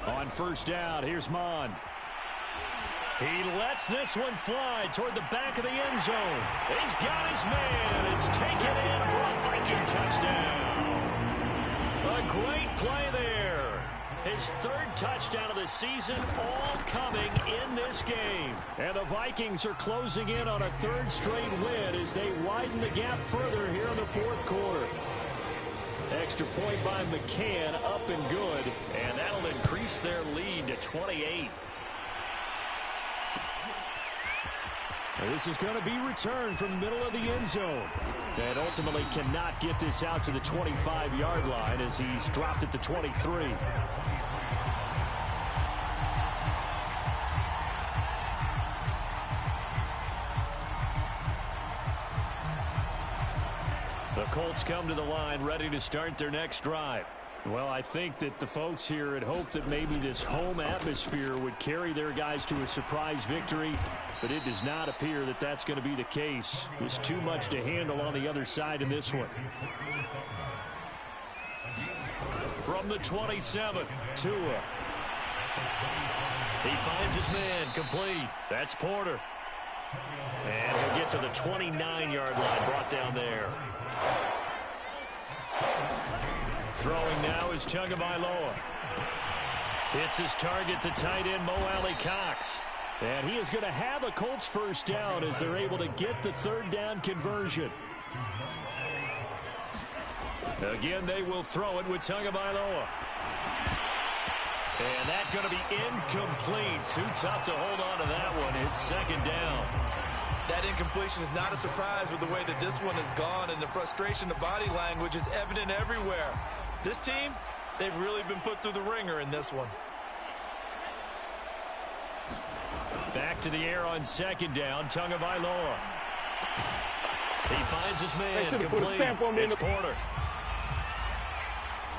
On first down, here's Mon. He lets this one fly toward the back of the end zone. He's got his man, and it's taken in for a Viking touchdown. A great play there. His third touchdown of the season, all coming in this game. And the Vikings are closing in on a third straight win as they widen the gap further here in the fourth quarter. Extra point by McCann, up and good. And that'll increase their lead to 28. And this is going to be returned from the middle of the end zone. And ultimately cannot get this out to the 25-yard line as he's dropped at the 23. The Colts come to the line ready to start their next drive. Well, I think that the folks here had hoped that maybe this home atmosphere would carry their guys to a surprise victory, but it does not appear that that's going to be the case. There's too much to handle on the other side in this one. From the 27, Tua. He finds his man, complete. That's Porter. And he'll get to the 29-yard line, brought down there. Throwing now is Tagovailoa. Hits his target, the tight end, Mo Alley-Cox. And he is going to have a Colts first down as they're able to get the third down conversion. Again, they will throw it with Tagovailoa. And that's going to be incomplete. Too tough to hold on to that one. It's second down. That incompletion is not a surprise with the way that this one has gone, and the frustration, the body language is evident everywhere. This team, they've really been put through the ringer in this one. Back to the air on second down, Tagovailoa. He finds his man, complete. It's Porter.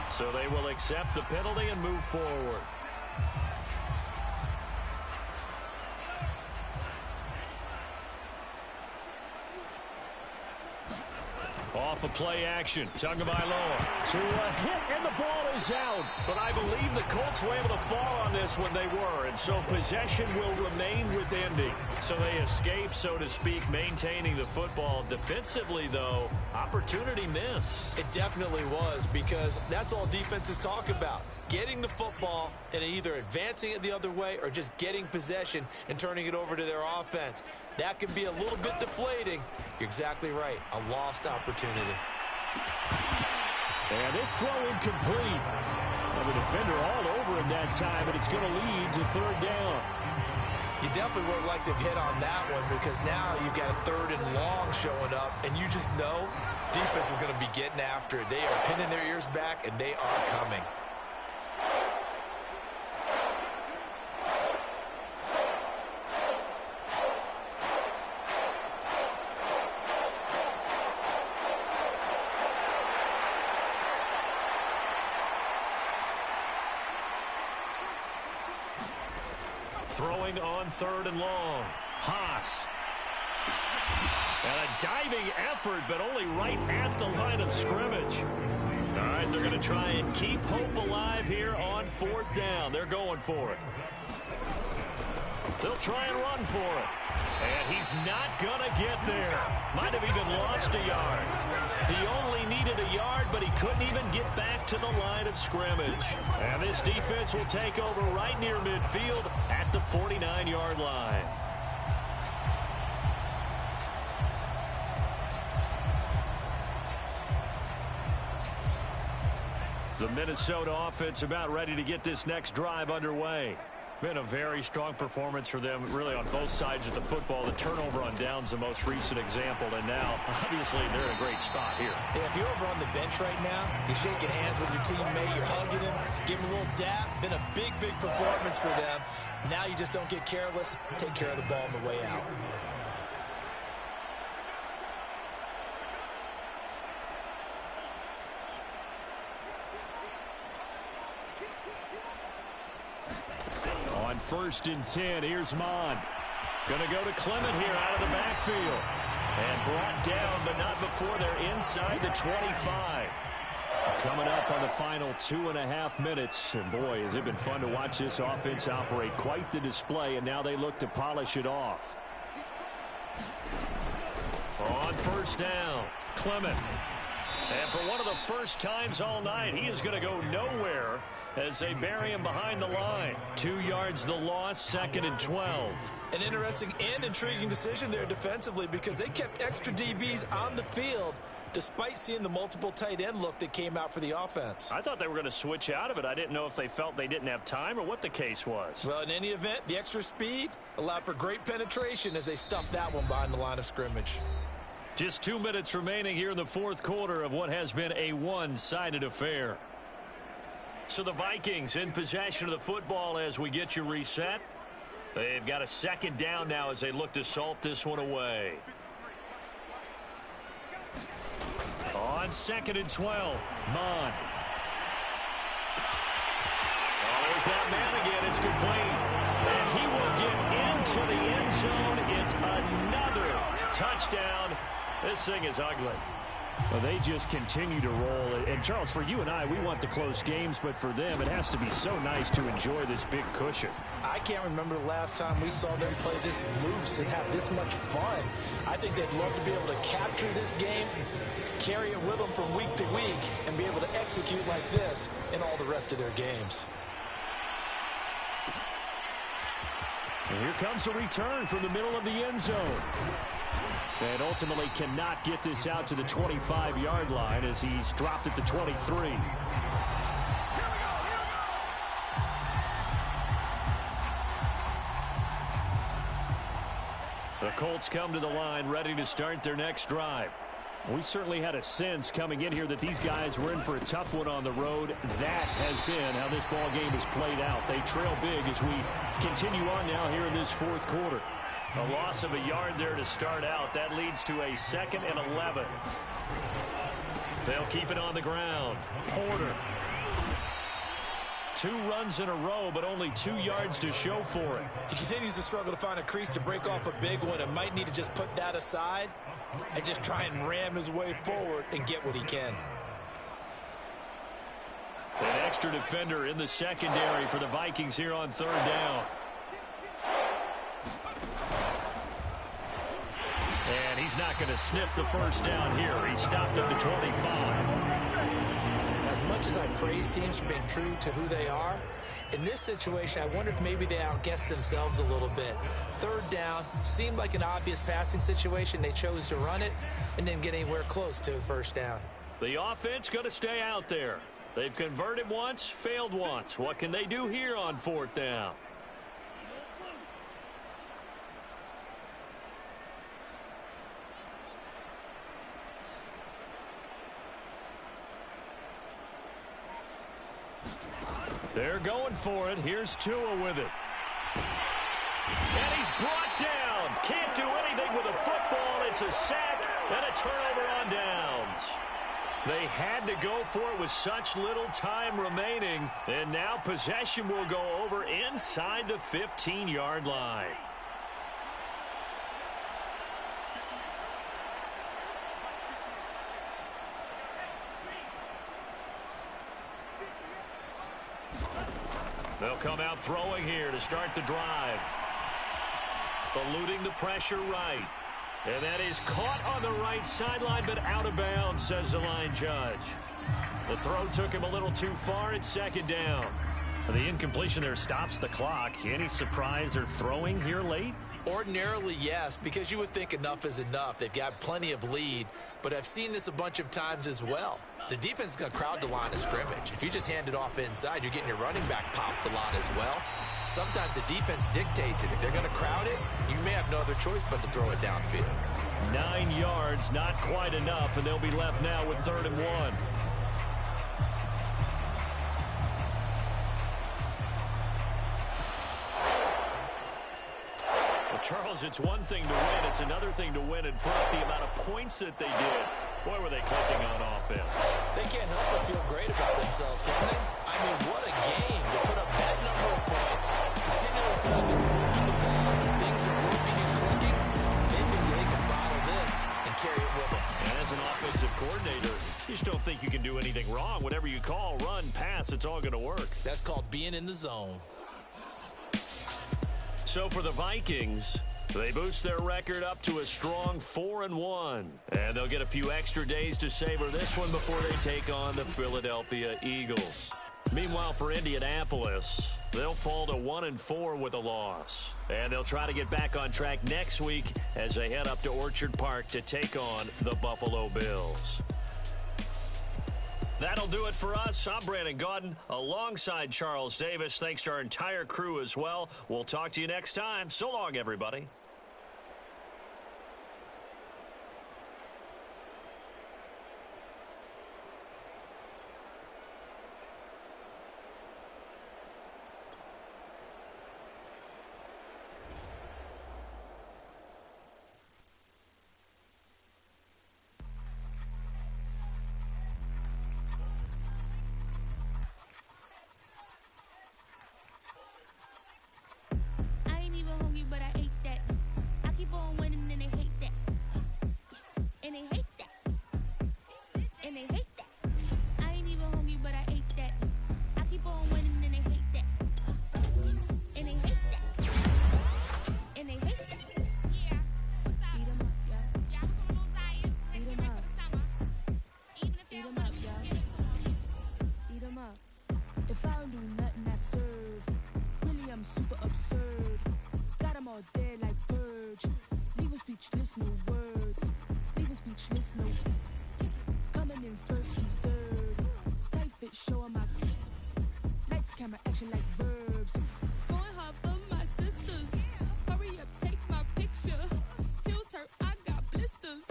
So they will accept the penalty and move forward. Off a play action, Tagovailoa. To a hit, and the ball is out. But I believe the Colts were able to fall on this when they were, and so possession will remain with Indy. So they escape, so to speak, maintaining the football. Defensively, though, opportunity miss. It definitely was, because that's all defenses talk about. Getting the football and either advancing it the other way or just getting possession and turning it over to their offense. That can be a little bit deflating. You're exactly right. A lost opportunity. And this throw incomplete. And the defender all over him that time, and it's going to lead to third down. You definitely would like to hit on that one, because now you've got a third and long showing up, and you just know defense is going to be getting after it. They are pinning their ears back, and they are coming. Throwing on 3rd and long. Haas. And a diving effort, but only right at the line of scrimmage. All right, they're going to try and keep hope alive here on 4th down. They're going for it. They'll try and run for it. And he's not going to get there. Might have even lost a yard. He only needed a yard, but he couldn't even get back to the line of scrimmage. And this defense will take over right near midfield at the 49-yard line. The Minnesota offense about ready to get this next drive underway. Been a very strong performance for them, really, on both sides of the football. The turnover on downs, the most recent example, and now, obviously, they're in a great spot here. Yeah, if you're over on the bench right now, you're shaking hands with your teammate, you're hugging him, giving him a little dap. Been a big, big performance for them. Now you just don't get careless. Take care of the ball on the way out. On 1st and 10, here's Mon. Going to go to Clement here out of the backfield. And brought down, but not before they're inside the 25. Coming up on the final 2.5 minutes. And boy, has it been fun to watch this offense operate. Quite the display, and now they look to polish it off. On 1st down, Clement. And for one of the first times all night, he is going to go nowhere as they bury him behind the line. 2 yards the loss, 2nd and 12. An interesting and intriguing decision there defensively because they kept extra DBs on the field despite seeing the multiple tight end look that came out for the offense. I thought they were going to switch out of it. I didn't know if they felt they didn't have time or what the case was. Well, in any event, the extra speed allowed for great penetration as they stuffed that one behind the line of scrimmage. Just 2 minutes remaining here in the 4th quarter of what has been a one-sided affair. So the Vikings in possession of the football as we get you reset. They've got a 2nd down now as they look to salt this one away. On 2nd and 12, Mon. Oh, there's that man again. It's complete. And he will get into the end zone. It's another touchdown. This thing is ugly. Well, they just continue to roll. And, Charles, for you and I, we want the close games, but for them, it has to be so nice to enjoy this big cushion. I can't remember the last time we saw them play this loose and have this much fun. I think they'd love to be able to capture this game, carry it with them from week to week, and be able to execute like this in all the rest of their games. And here comes a return from the middle of the end zone. And ultimately cannot get this out to the 25-yard line as he's dropped at the 23. The Colts come to the line ready to start their next drive. We certainly had a sense coming in here that these guys were in for a tough one on the road. That has been how this ball game has played out. They trail big as we continue on now here in this 4th quarter. A loss of a yard there to start out. That leads to a 2nd and 11. They'll keep it on the ground. Porter. 2 runs in a row, but only 2 yards to show for it. He continues to struggle to find a crease to break off a big one and might need to just put that aside and just try and ram his way forward and get what he can. An extra defender in the secondary for the Vikings here on 3rd down. And he's not going to sniff the first down here. He stopped at the 25. As much as I praise teams for being true to who they are, in this situation, I wonder if maybe they outguessed themselves a little bit. 3rd down seemed like an obvious passing situation. They chose to run it and didn't get anywhere close to the 1st down. The offense going to stay out there. They've converted once, failed once. What can they do here on 4th down? They're going for it. Here's Tua with it. And he's brought down. Can't do anything with a football. It's a sack and a turnover on downs. They had to go for it with such little time remaining, and now possession will go over inside the 15-yard line. They'll come out throwing here to start the drive. Eluding the pressure right. And that is caught on the right sideline, but out of bounds, says the line judge. The throw took him a little too far at second down. The incompletion there stops the clock. Any surprise they're throwing here late? Ordinarily, yes, because you would think enough is enough. They've got plenty of lead, but I've seen this a bunch of times as well. The defense is going to crowd the line of scrimmage. If you just hand it off inside, you're getting your running back popped a lot as well. Sometimes the defense dictates it. If they're going to crowd it, you may have no other choice but to throw it downfield. 9 yards, not quite enough, and they'll be left now with 3rd and 1. Well, Charles, it's one thing to win. It's another thing to win and put up the amount of points that they did. Boy, were they clicking on offense. They can't help but feel great about themselves, can they? I mean, what a game to put up that number of points. Continually feel like they're working the ball and things are working and clicking. They think they can bottle this and carry it with them. And as an offensive coordinator, you just don't think you can do anything wrong. Whatever you call, run, pass, it's all going to work. That's called being in the zone. So for the Vikings, they boost their record up to a strong 4-1. And they'll get a few extra days to savor this one before they take on the Philadelphia Eagles. Meanwhile, for Indianapolis, they'll fall to 1-4 with a loss. And they'll try to get back on track next week as they head up to Orchard Park to take on the Buffalo Bills. That'll do it for us. I'm Brandon Gaudin alongside Charles Davis. Thanks to our entire crew as well. We'll talk to you next time. So long, everybody. But I ate that. I keep on winning and they hate that. And they hate that. And they hate that. I ain't even hungry, but I ate that. I keep on winning and they hate that. And they hate that. And they hate that. Yeah. Eat 'em up, y'all. Yeah, I was a little tired. Eat 'em up. Eat 'em up, y'all. Eat 'em up. If I don't do nothing, I serve. Really, I'm super absurd. All dead like purge. Leave 'em speechless, no words. Leave 'em speechless, no. Coming in first and third. Tight fit, showing my lights, camera, action like verbs. Going hard for my sisters. Hurry up, take my picture. Heels hurt, I got blisters.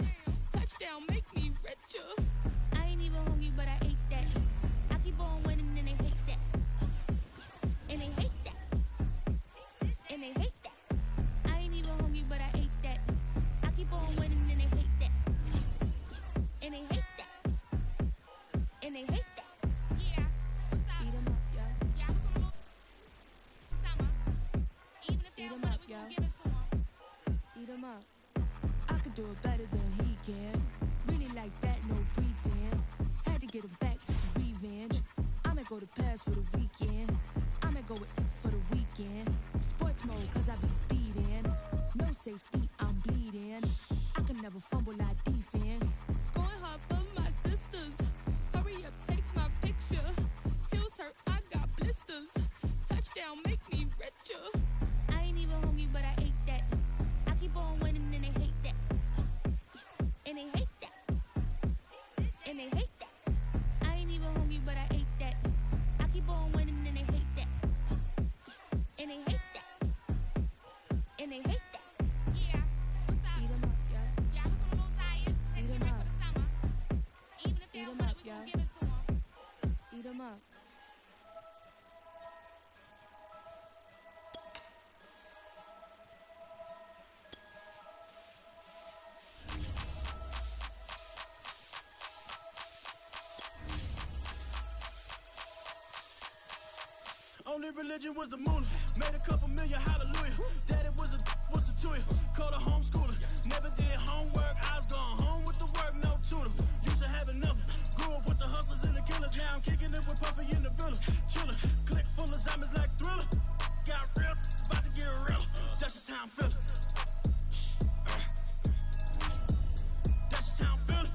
Touchdown, make me richer. I ain't even hungry, but I ate that. I keep on winning and they hate that. And they hate that. And they hate that. But I ate that. I keep on winning and they hate that. And they hate that. And they hate that. Yeah. Eat 'em up, y'all. Yeah, I was on summer. Even if eat 'em up, y'all. Give it to 'em. Eat 'em up. I could do it better than he can. Really like that, no pretend. Had to get him back, revenge. I'ma go to Paris for the weekend. I'ma go with for the weekend. Sports mode, cause I be speeding. No safety, I'm bleeding. I can never fumble, I defend. Going hard for my sisters. Hurry up, take my picture. Heels hurt, I got blisters. Touchdown, make me richer. I ain't even hungry, but I ate that. I keep on winning and they hate that. And they hate that. And they hate that. I ain't even hungry, but I ate that. I keep on winning and they hate that. And they hate that. And they hate that. Yeah. Eat 'em up, y'all. Yeah, I was a little tired. Eat 'em up. Even if eat 'em up, y'all. Give it to 'em. Eat 'em up. only religion was the moolah. Made a couple million, hallelujah. Daddy was a to you. Called a homeschooler. Never did homework. I was going home with the work, no tutor. Used to have enough. Grew up with the hustlers and the killers. Now I'm kicking it with Puffy in the villa. Chiller. Click full of zombies like Thriller. Got real. About to get real. That's just how I'm feeling. That's just how I'm feeling.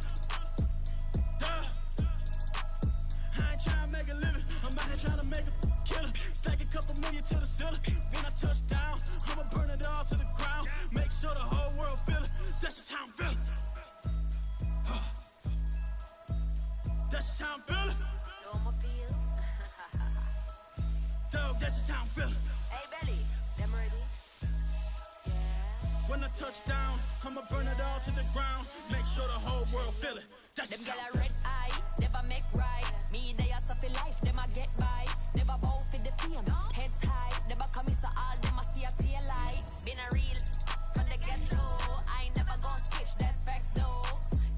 I ain't trying to make a living. I'm out here trying to make a killing. Stack a couple million to the ceiling. When I touch down, I'ma burn it all to the ground. Make sure the whole world feel it. That's just how I'm feeling. That's just how I'm feeling. I'ma feel. Dog, that's just how I'm feeling. Hey, Belly, them ready? Yeah. When I touch down, I'ma burn it all to the ground. Make sure the whole world feel it. That's Them just gal how a I'm feeling. red eye, never make right. Me, they are suffer life, them a get by. Never bow for the fame, heads high. Never come so all them a see a tail light. Been a real from the ghetto. I ain't never gon' switch, that's facts though.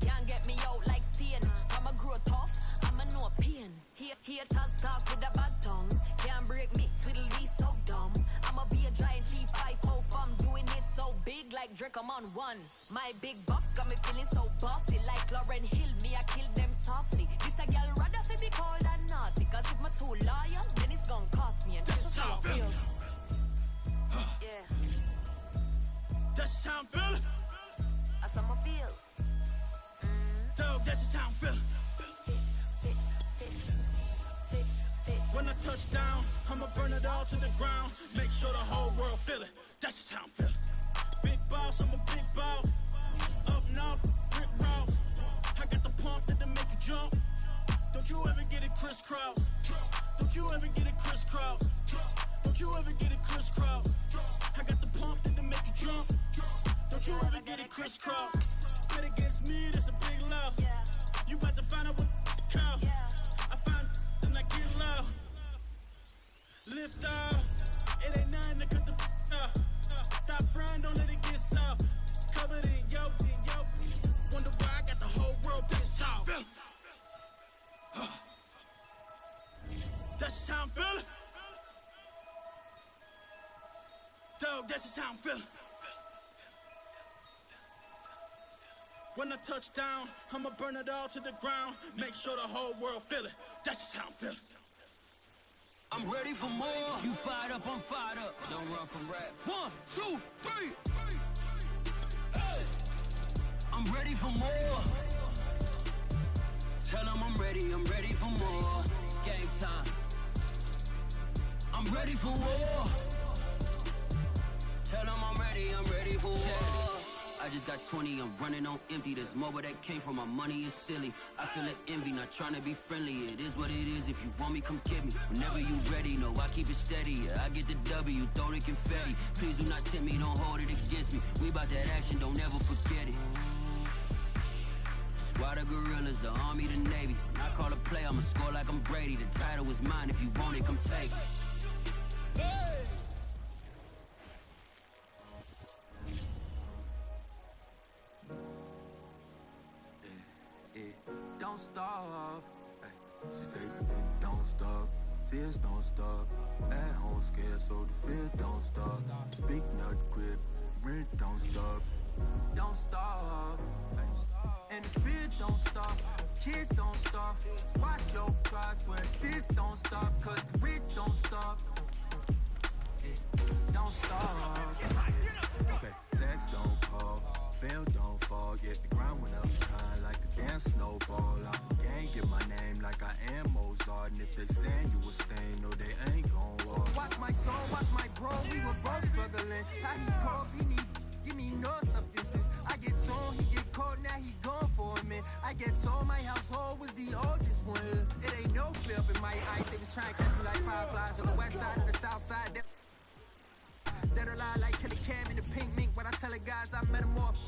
Can't get me out like stain. I'ma grow tough, I'ma know pain. Haters talk with a bad tongue. Can't break me, twiddle be so dumb. I'ma be a giant P5 from doing it so big like Drake, I'm on one. My big box got me feeling so bossy like Lauryn Hill. Me, I kill them softly. This a girl rather fi be cold than naughty. Cause if my too loyal, then it's gon' cost me. And that's just how I feel. Yeah. That's just how I'm feeling. That's how I feel. Dog, that's just how I'm feeling. When I touch down, I'ma burn it all to the ground. Make sure the whole world feel it. That's just how I'm feeling. Big boss, I'm a big boss. Up north, brick rock. I got the pump that'll make you jump. Don't you ever get it crisscross. Don't you ever get it crisscross. Don't you ever get it crisscross. I got the pump that'll make you jump. Don't you ever get it crisscross. Bet against me, that's a big love. You about to find out what cow. I find and I get loud. Lift off, it ain't nothing to cut the off. Stop frying, don't let it get soft. Covered in yolk. Wonder why I got the whole world this how I'm feeling. That's just how I'm feeling. Dog, that's just how I'm feeling. When I touch down, I'ma burn it all to the ground. Make sure the whole world feel it. That's just how I'm feeling. I'm ready for more. You fired up, I'm fired up. Don't run from rap. 1, 2, 3. Hey. I'm ready for more. Tell them I'm ready for more. Game time. I'm ready for war. Tell them I'm ready for war. I just got 20, I'm running on empty. There's more where that came from, my money is silly. I feel it envy, not trying to be friendly. It is what it is, if you want me, come get me. Whenever you ready, no, I keep it steady. Yeah, I get the W, throw the confetti. Please do not tempt me, don't hold it against me. We about that action, don't ever forget it. Squad of gorillas, the army, the navy. When I call a play, I'ma score like I'm Brady. The title is mine, if you want it, come take it. Hey! Don't stop. Ay, she say don't stop. Tears don't stop. At home scared, so the fear don't stop. Speak not quit. Rent don't stop. Don't stop. Ay, and the fear don't stop. Kids don't stop. Watch your drive where fear don't stop. Cause the rent don't stop. Don't stop. Okay, text don't call. Fail don't fall. Yet the ground went up high like a damn snowball. I can't get my name like I am Mozart. And if they saying you a stain, no, they ain't gon' walk. Watch my soul, watch my bro. We were both struggling. How he called, he need, give me no substances. I get told, he get caught, now he gone for a minute. I get told my household was the oldest one. It ain't no flip in my eyes. They was trying to catch me like fireflies on the west side or the south side. That'll lie like Kelly Cam in the pink mink. When I tell the guys I metamorph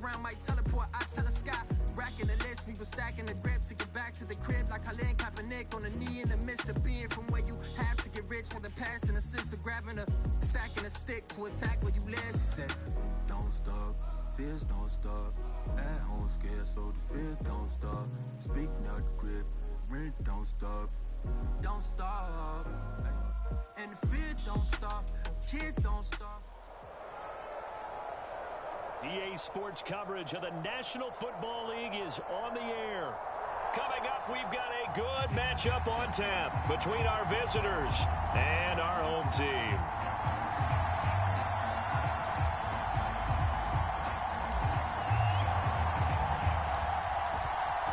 around my teleport, I tell the sky. Racking the list, we were stacking the grips to get back to the crib like Colin Kaepernick on the knee in the midst of being from where you have to get rich. With the past and the sister grabbing a sack and a stick to attack where you live. She said, don't stop, tears don't stop. At home scared, so the fear don't stop. Speak not grip, rent don't stop. Don't stop. Ay. And the fear don't stop, kids don't stop. EA Sports coverage of the National Football League is on the air. Coming up, we've got a good matchup on tap between our visitors and our home team.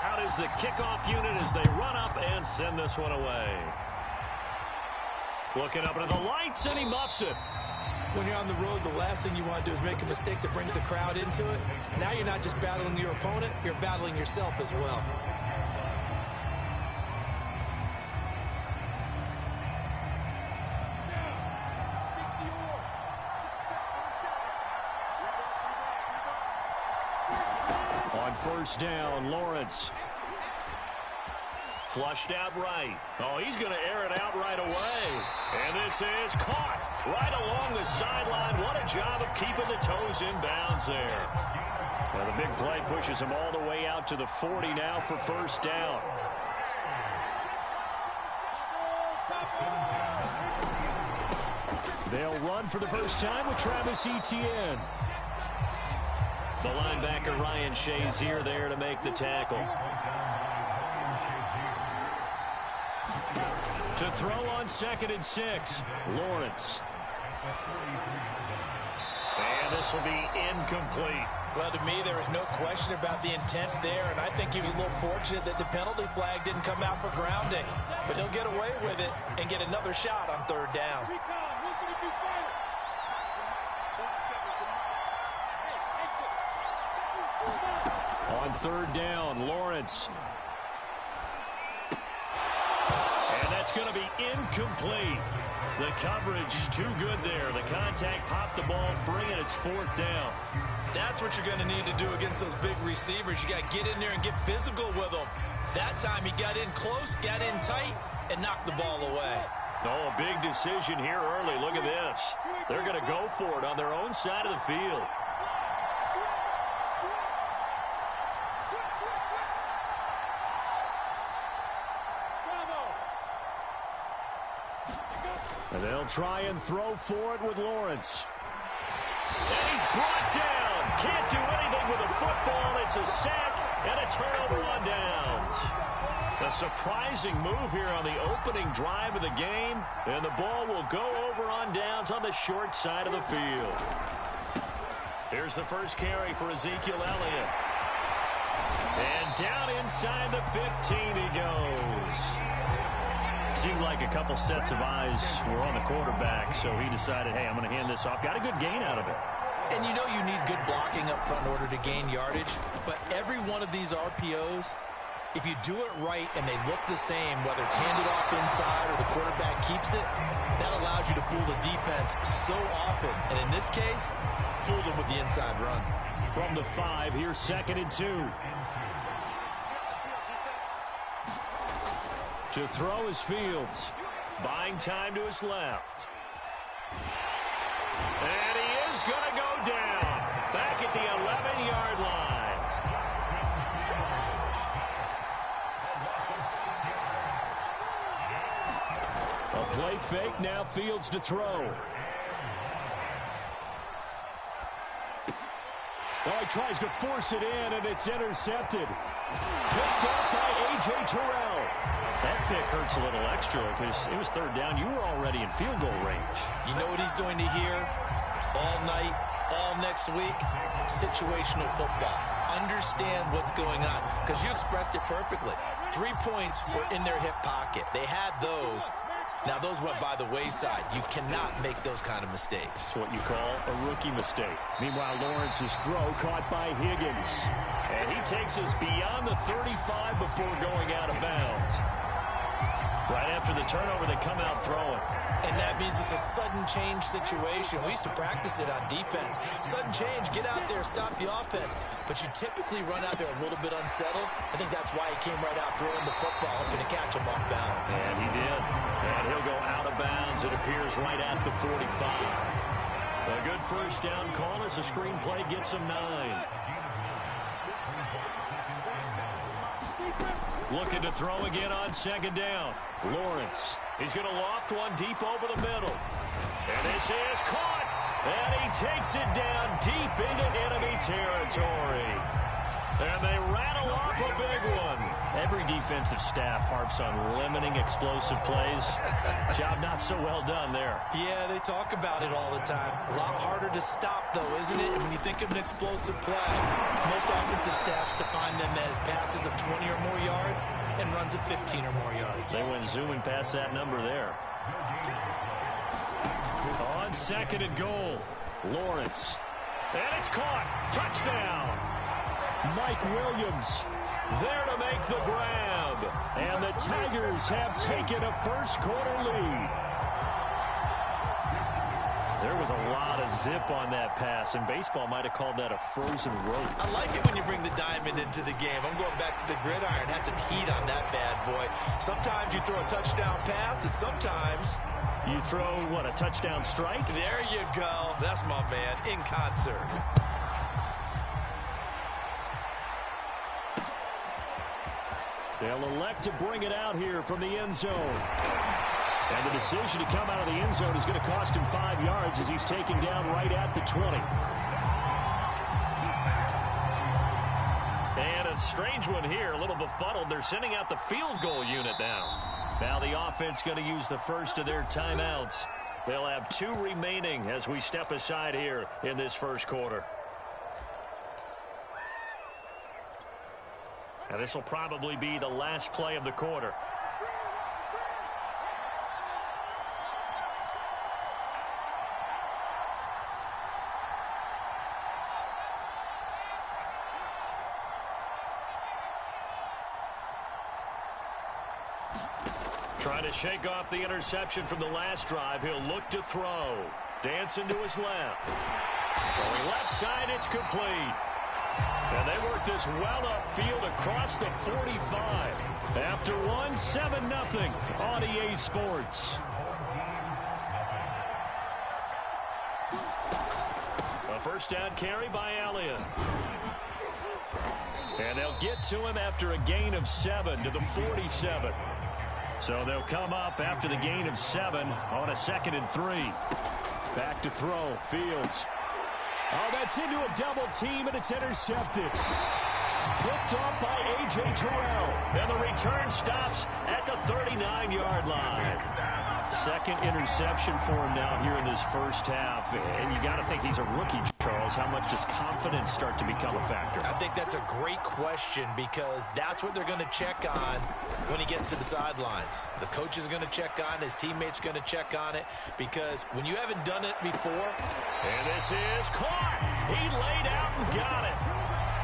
Out is the kickoff unit as they run up and send this one away. Looking up into the lights, and he muffs it. When you're on the road, the last thing you want to do is make a mistake that brings the crowd into it. Now you're not just battling your opponent, you're battling yourself as well. On first down, Lawrence. Flushed out right. Oh, he's going to air it out right away. And this is caught right along the sideline. What a job of keeping the toes in bounds there. Well, the big play pushes him all the way out to the 40 now for first down. They'll run for the first time with Travis Etienne. The linebacker Ryan Shazier there to make the tackle. To throw on 2nd and 6, Lawrence. And this will be incomplete. Well, to me, there is no question about the intent there, and I think he was a little fortunate that the penalty flag didn't come out for grounding. But he'll get away with it and get another shot on 3rd down. On 3rd down, Lawrence. And that's going to be incomplete. The coverage too good there. The contact popped the ball free, and it's 4th down. That's what you're going to need to do against those big receivers. You got to get in there and get physical with them. That time he got in close, got in tight, and knocked the ball away. Oh, a big decision here early. Look at this. They're going to go for it on their own side of the field. And they'll try and throw for it with Lawrence. And he's brought down. Can't do anything with a football. It's a sack and a turnover on downs. A surprising move here on the opening drive of the game. And the ball will go over on downs on the short side of the field. Here's the first carry for Ezekiel Elliott. And down inside the 15 he goes. Seemed like a couple sets of eyes were on the quarterback, so he decided, hey, I'm going to hand this off. Got a good gain out of it. And you know you need good blocking up front in order to gain yardage, but every one of these RPOs, if you do it right and they look the same, whether it's handed off inside or the quarterback keeps it, that allows you to fool the defense so often. And in this case, fooled them with the inside run. From the 5, here's 2nd and 2. To throw is Fields. Buying time to his left. And he is going to go down. Back at the 11-yard line. A play fake, now Fields to throw. Oh, he tries to force it in, and it's intercepted. Picked up by A.J. Terrell. That pick hurts a little extra because it was 3rd down. You were already in field goal range. You know what he's going to hear all night, all next week? Situational football. Understand what's going on because you expressed it perfectly. 3 points were in their hip pocket. They had those. Now, those went by the wayside. You cannot make those kind of mistakes. It's what you call a rookie mistake. Meanwhile, Lawrence's throw caught by Higgins. And he takes us beyond the 35 before going out of bounds. Right after the turnover, they come out throwing. And that means it's a sudden change situation. We used to practice it on defense. Sudden change, get out there, stop the offense. But you typically run out there a little bit unsettled. I think that's why he came right out throwing the football, hoping to catch him off balance. And he did. And he'll go out of bounds, it appears, right at the 45. A good first down call as the screenplay gets him 9. Looking to throw again on 2nd down. Lawrence. He's going to loft one deep over the middle. And this is caught. And he takes it down deep into enemy territory. And they rattle off a big one. Every defensive staff harps on limiting explosive plays. Job not so well done there. Yeah, they talk about it all the time. A lot harder to stop, though, isn't it? And when you think of an explosive play, most offensive staffs define them as passes of 20 or more yards and runs of 15 or more yards. They went zooming past that number there. On second and goal, Lawrence. And it's caught. Touchdown. Mike Williams there to make the grab. And the Tigers have taken a first-quarter lead. There was a lot of zip on that pass, and baseball might have called that a frozen rope. I like it when you bring the diamond into the game. I'm going back to the gridiron. Had some heat on that bad boy. Sometimes you throw a touchdown pass, and sometimes you throw, what, a touchdown strike? There you go. That's my man, in concert. They'll elect to bring it out here from the end zone. And the decision to come out of the end zone is going to cost him 5 yards as he's taken down right at the 20. And a strange one here, a little befuddled. They're sending out the field goal unit now. Now the offense going to use the first of their timeouts. They'll have 2 remaining as we step aside here in this first quarter. Now this will probably be the last play of the quarter. Trying to shake off the interception from the last drive. He'll look to throw. Dancing to his left. On the left side, it's complete. And they work this well upfield across the 45. After one, 7-0 on EA Sports. A first down carry by Elliott. And they'll get to him after a gain of 7 to the 47. So they'll come up after the gain of 7 on a 2nd and 3. Back to throw. Fields. Oh, that's into a double team, and it's intercepted. Picked off by A.J. Terrell. And the return stops at the 39-yard line. 2nd interception for him now here in this first half. And you got to think he's a rookie, Charles. How much does confidence start to become a factor? I think that's a great question because that's what they're going to check on when he gets to the sidelines. The coach is going to check on it. His teammates going to check on it because when you haven't done it before. And this is caught. He laid out and got it.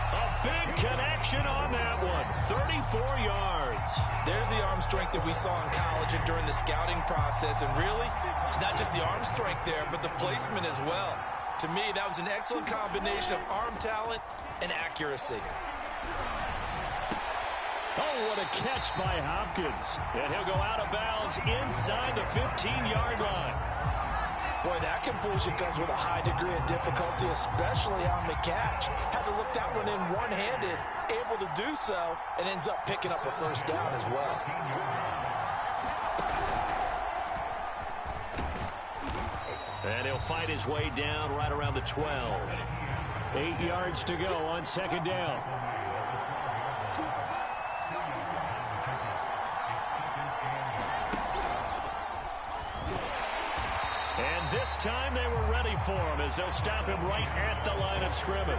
A big connection on that one. 34 yards. There's the arm strength that we saw in college and during the scouting process. And really, it's not just the arm strength there, but the placement as well. To me, that was an excellent combination of arm talent and accuracy. Oh, what a catch by Hopkins. And he'll go out of bounds inside the 15-yard line. Boy, that completion comes with a high degree of difficulty, especially on the catch. Had to look that one in one-handed, able to do so, and ends up picking up a first down as well. And he'll fight his way down right around the 12. 8 yards to go on 2nd down. And this time they were ready for him as they'll stop him right at the line of scrimmage.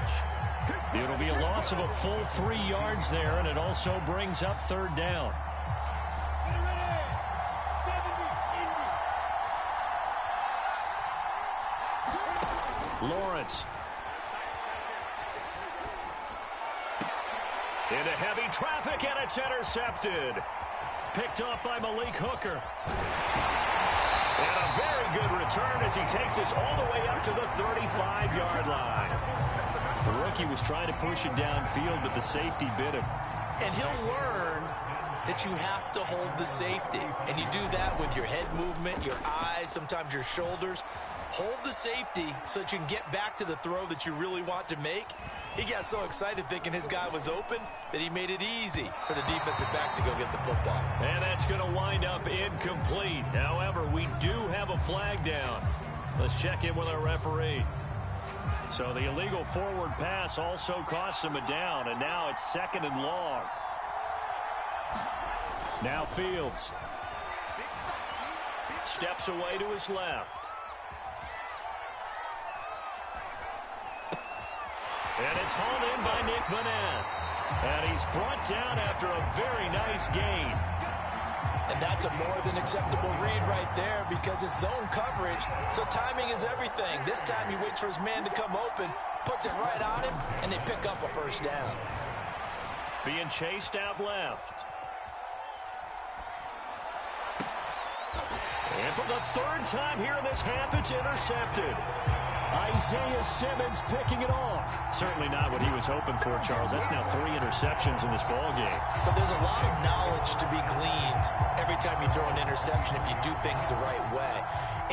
It'll be a loss of a full 3 yards there, and it also brings up 3rd down. Lawrence. Into heavy traffic, and it's intercepted. Picked off by Malik Hooker. And a very good return as he takes us all the way up to the 35-yard line. The rookie was trying to push it downfield, but the safety bit him. And he'll learn that you have to hold the safety. And you do that with your head movement, your eyes, sometimes your shoulders. Hold the safety so that you can get back to the throw that you really want to make. He got so excited thinking his guy was open that he made it easy for the defensive back to go get the football. And that's going to wind up incomplete. However, we do have a flag down. Let's check in with our referee. So the illegal forward pass also costs him a down, and now it's 2nd and long. Now Fields steps away to his left. And it's hauled in by Nick Vanette. And he's brought down after a very nice gain. And that's a more than acceptable read right there because it's zone coverage, so timing is everything. This time he waits for his man to come open, puts it right on him, and they pick up a first down. Being chased out left. And for the 3rd time here in this half, it's intercepted. Isaiah Simmons picking it off. Certainly not what he was hoping for, Charles. That's now 3 interceptions in this ball game. But there's a lot of knowledge to be gleaned every time you throw an interception if you do things the right way.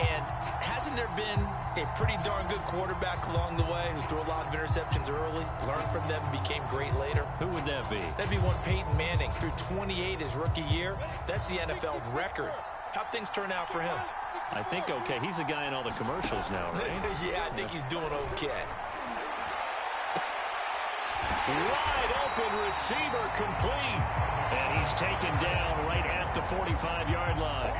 And hasn't there been a pretty darn good quarterback along the way who threw a lot of interceptions early, learned from them, became great later? Who would that be? That'd be one Peyton Manning. Threw 28 his rookie year. That's the NFL record. How'd things turn out for him? I think okay. He's a guy in all the commercials now, right? Yeah, I think he's doing okay. Wide open receiver complete. And he's taken down right at the 45-yard line.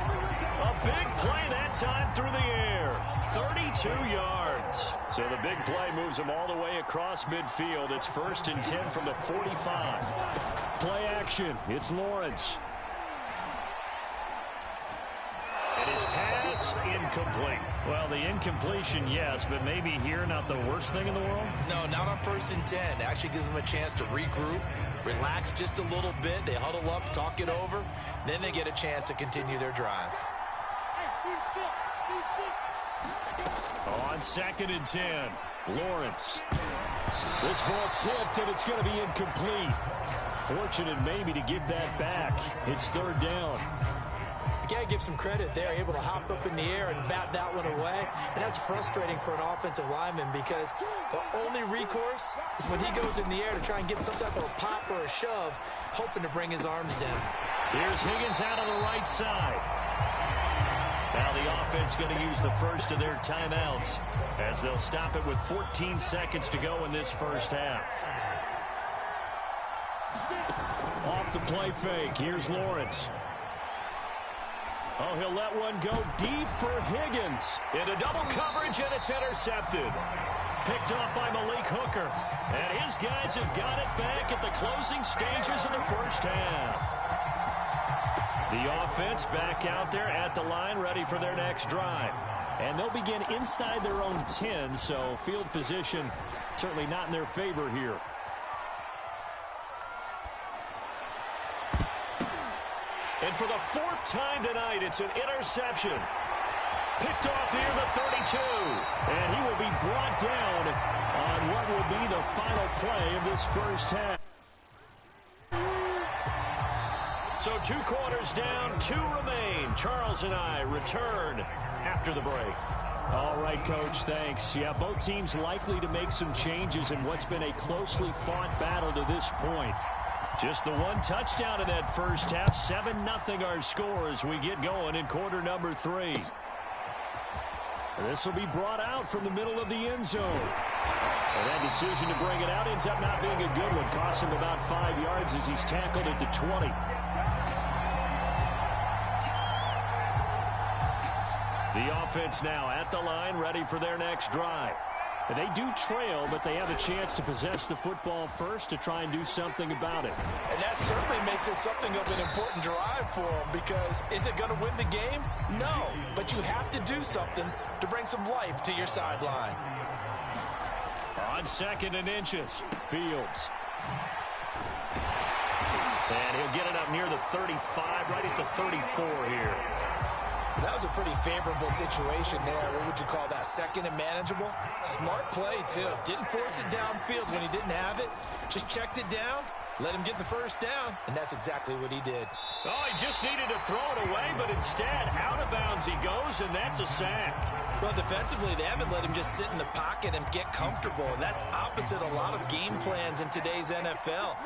A big play that time through the air. 32 yards. So the big play moves him all the way across midfield. It's 1st and 10 from the 45. Play action. It's Lawrence. And his pass incomplete. Well, the incompletion, yes, but maybe here not the worst thing in the world? No, not on 1st and 10. It actually gives them a chance to regroup, relax just a little bit. They huddle up, talk it over. Then they get a chance to continue their drive. On 2nd and 10, Lawrence. This ball tipped, and it's going to be incomplete. Fortunate maybe to get that back. It's 3rd down. You got to give some credit there, able to hop up in the air and bat that one away. And that's frustrating for an offensive lineman because the only recourse is when he goes in the air to try and get some type of a pop or a shove, hoping to bring his arms down. Here's Higgins out on the right side. Now the offense going to use the first of their timeouts as they'll stop it with 14 seconds to go in this first half. Off the play fake, here's Lawrence. Oh, he'll let one go deep for Higgins. Into double coverage, and it's intercepted. Picked off by Malik Hooker. And his guys have got it back at the closing stages of the first half. The offense back out there at the line, ready for their next drive. And they'll begin inside their own 10, so field position certainly not in their favor here. And for the 4th time tonight, it's an interception. Picked off here the 32. And he will be brought down on what will be the final play of this first half. So 2 quarters down, 2 remain. Charles and I return after the break. All right, Coach, thanks. Yeah, both teams likely to make some changes in what's been a closely fought battle to this point. Just the 1 touchdown in that first half. 7-0 our score as we get going in quarter number 3. This will be brought out from the middle of the end zone. And that decision to bring it out ends up not being a good one. Costs him about 5 yards as he's tackled at the 20. The offense now at the line, ready for their next drive. And they do trail, but they have a chance to possess the football first to try and do something about it. And that certainly makes it something of an important drive for them because is it going to win the game? No, but you have to do something to bring some life to your sideline. On 2nd and inches, Fields. And he'll get it up near the 35, right at the 34 here. That was a pretty favorable situation there. What would you call that? 2nd and manageable? Smart play, too. Didn't force it downfield when he didn't have it. Just checked it down let him get the first down, and that's exactly what he did. Oh, he just needed to throw it away, but instead, out of bounds he goes, and that's a sack. Well, defensively, they haven't let him just sit in the pocket and get comfortable, and that's opposite a lot of game plans in today's NFL.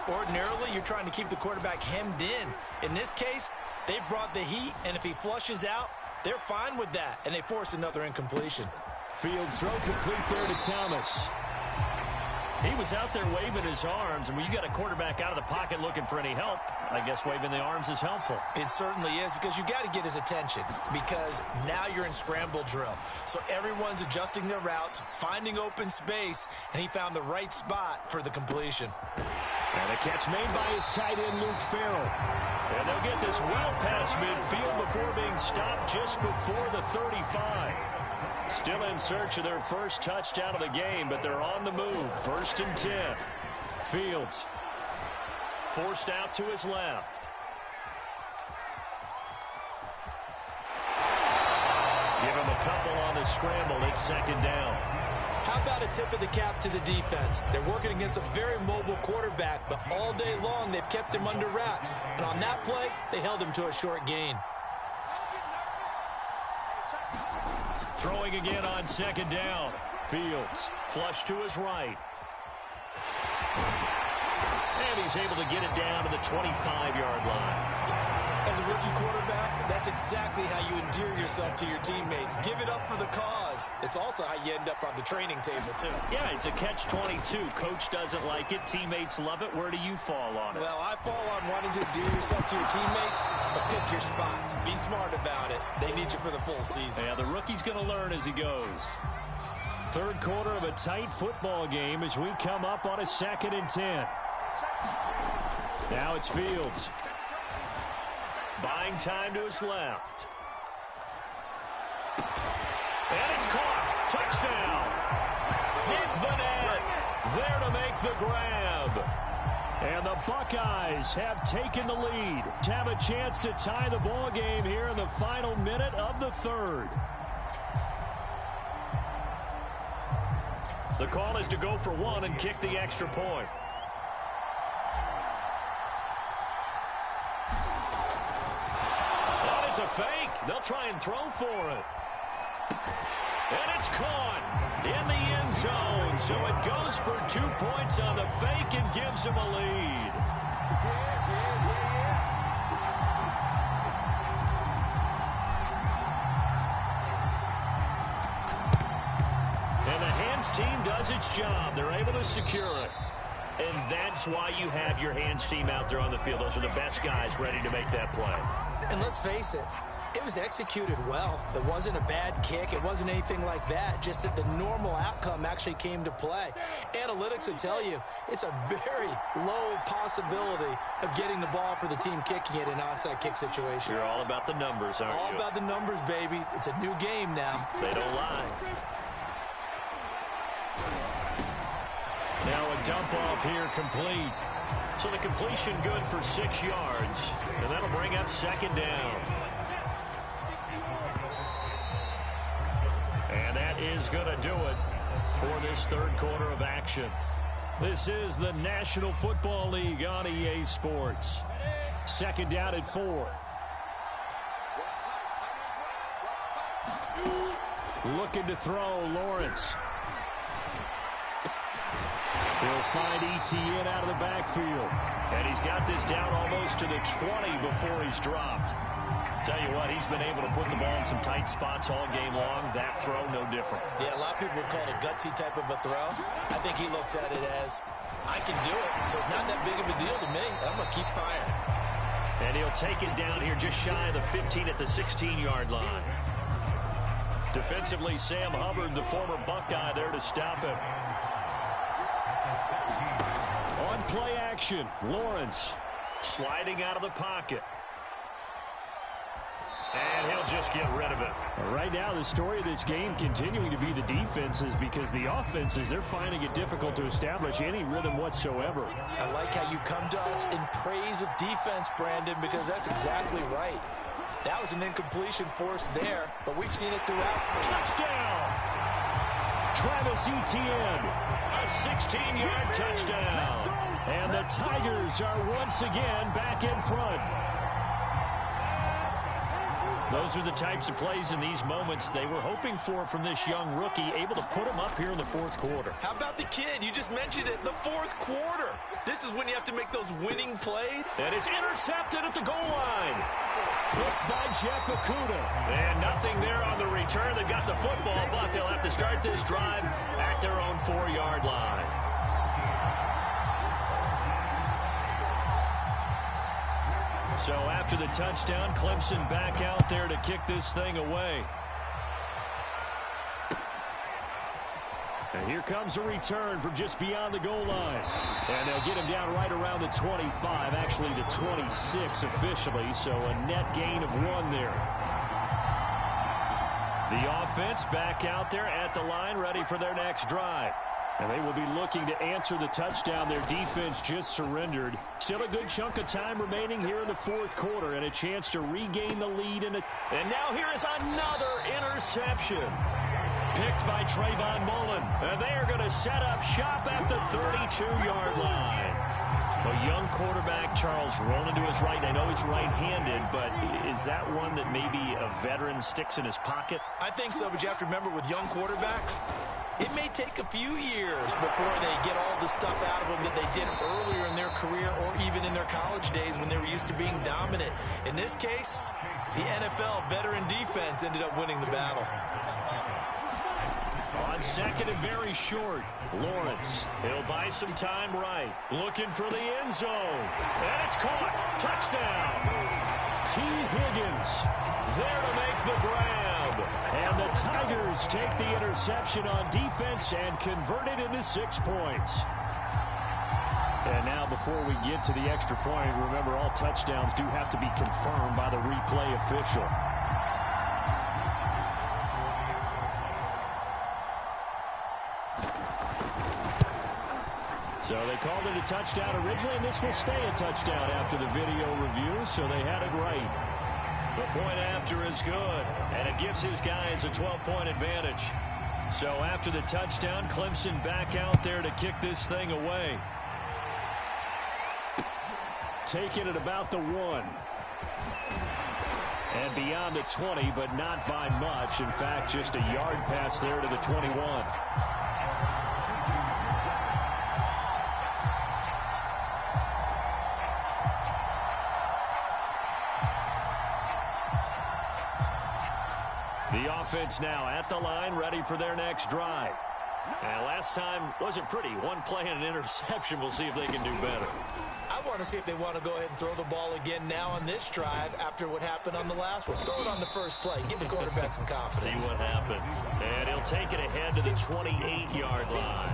Ordinarily, you're trying to keep the quarterback hemmed in. In this case, they brought the heat, and if he flushes out, they're fine with that, and they force another incompletion. Fields throw complete there to Thomas. He was out there waving his arms, and when you got a quarterback out of the pocket looking for any help, I guess waving the arms is helpful. It certainly is, because you got to get his attention, because now you're in scramble drill. So everyone's adjusting their routes, finding open space, and he found the right spot for the completion. And a catch made by his tight end, Luke Farrell. And they'll get this well past midfield before being stopped just before the 35. Still in search of their first touchdown of the game, but they're on the move. 1st and 10. Fields forced out to his left. Give him a couple on the scramble. It's 2nd down. How about a tip of the cap to the defense? They're working against a very mobile quarterback, but all day long they've kept him under wraps. And on that play, they held him to a short gain. Throwing again on 2nd down. Fields flush to his right. And he's able to get it down to the 25-yard line. As a rookie quarterback, that's exactly how you endear yourself to your teammates. Give it up for the cause. It's also how you end up on the training table, too. Yeah, it's a catch-22. Coach doesn't like it. Teammates love it. Where do you fall on it? Well, I fall on wanting to endear yourself to your teammates, but pick your spots. Be smart about it. They need you for the full season. Yeah, the rookie's going to learn as he goes. 3rd quarter of a tight football game as we come up on a 2nd and 10. Now it's Fields. Buying time to his left. And it's caught. Touchdown. Hit the net. There to make the grab. And the Buckeyes have taken the lead to have a chance to tie the ball game here in the final minute of the 3rd. The call is to go for 1 and kick the extra point. It's a fake. They'll try and throw for it. And it's caught in the end zone. So it goes for 2 points on the fake and gives them a lead. And the hands team does its job. They're able to secure it. And that's why you have your hands team out there on the field. Those are the best guys ready to make that play. And let's face it, it was executed well. It wasn't a bad kick. It wasn't anything like that. Just that the normal outcome actually came to play. Analytics will tell you it's a very low possibility of getting the ball for the team kicking it in an onside kick situation. You're all about the numbers, aren't you? All about the numbers, baby. It's a new game now. They don't lie. Now a dump off here complete. So the completion good for 6 yards. And that'll bring up 2nd down. And that is going to do it for this 3rd quarter of action. This is the National Football League on EA Sports. 2nd down at 4. Looking to throw, Lawrence. He'll find Etienne out of the backfield. And he's got this down almost to the 20 before he's dropped. Tell you what, he's been able to put the ball in some tight spots all game long. That throw, no different. Yeah, a lot of people would call it a gutsy type of a throw. I think he looks at it as, I can do it, so it's not that big of a deal to me. I'm going to keep firing. And he'll take it down here just shy of the 15 at the 16-yard line. Defensively, Sam Hubbard, the former Buckeye, there to stop him. On play action, Lawrence sliding out of the pocket. And he'll just get rid of it. Right now, the story of this game continuing to be the defenses, because the offenses, they're finding it difficult to establish any rhythm whatsoever. I like how you come to us in praise of defense, Brandon, because that's exactly right. That was an incompletion forced there, but we've seen it throughout. Touchdown! Travis Etienne, a 16-yard touchdown. And the Tigers are once again back in front. Those are the types of plays in these moments they were hoping for from this young rookie, able to put him up here in the fourth quarter. How about the kid? You just mentioned it, the fourth quarter. This is when you have to make those winning plays. And it's intercepted at the goal line. Picked by Jeff Okudah. And nothing there on the return. They've got the football, but they'll have to start this drive at their own 4-yard line. So after the touchdown, Clemson back out there to kick this thing away. And here comes a return from just beyond the goal line. And they'll get him down right around the 25, actually the 26 officially, so a net gain of 1 there. The offense back out there at the line, ready for their next drive. And they will be looking to answer the touchdown their defense just surrendered. Still a good chunk of time remaining here in the fourth quarter and a chance to regain the lead. And now here is another interception. Picked by Trayvon Mullen. And they are going to set up shop at the 32-yard line. A young quarterback, Charles, rolling to his right. I know he's right-handed, but is that one that maybe a veteran sticks in his pocket? I think so, but you have to remember with young quarterbacks, it may take a few years before they get all the stuff out of them that they did earlier in their career or even in their college days when they were used to being dominant. In this case, the NFL veteran defense ended up winning the battle. On second and very short, Lawrence. He'll buy some time right. Looking for the end zone. And it's caught. Touchdown. T. Higgins there to make the grab. And the Tigers take the interception on defense and convert it into 6 points. And now before we get to the extra point, remember all touchdowns do have to be confirmed by the replay official. So they called it a touchdown originally, and this will stay a touchdown after the video review, so they had it right. The point after is good, and it gives his guys a 12-point advantage. So after the touchdown, Clemson back out there to kick this thing away. Taking it about the 1. And beyond the 20, but not by much. In fact, just a yard pass there to the 21. The offense now at the line, ready for their next drive. And last time wasn't pretty. One play and an interception. We'll see if they can do better. I want to see if they want to go ahead and throw the ball again now on this drive after what happened on the last one. Throw it on the first play. Give the quarterback some confidence. See what happens. And he'll take it ahead to the 28-yard line.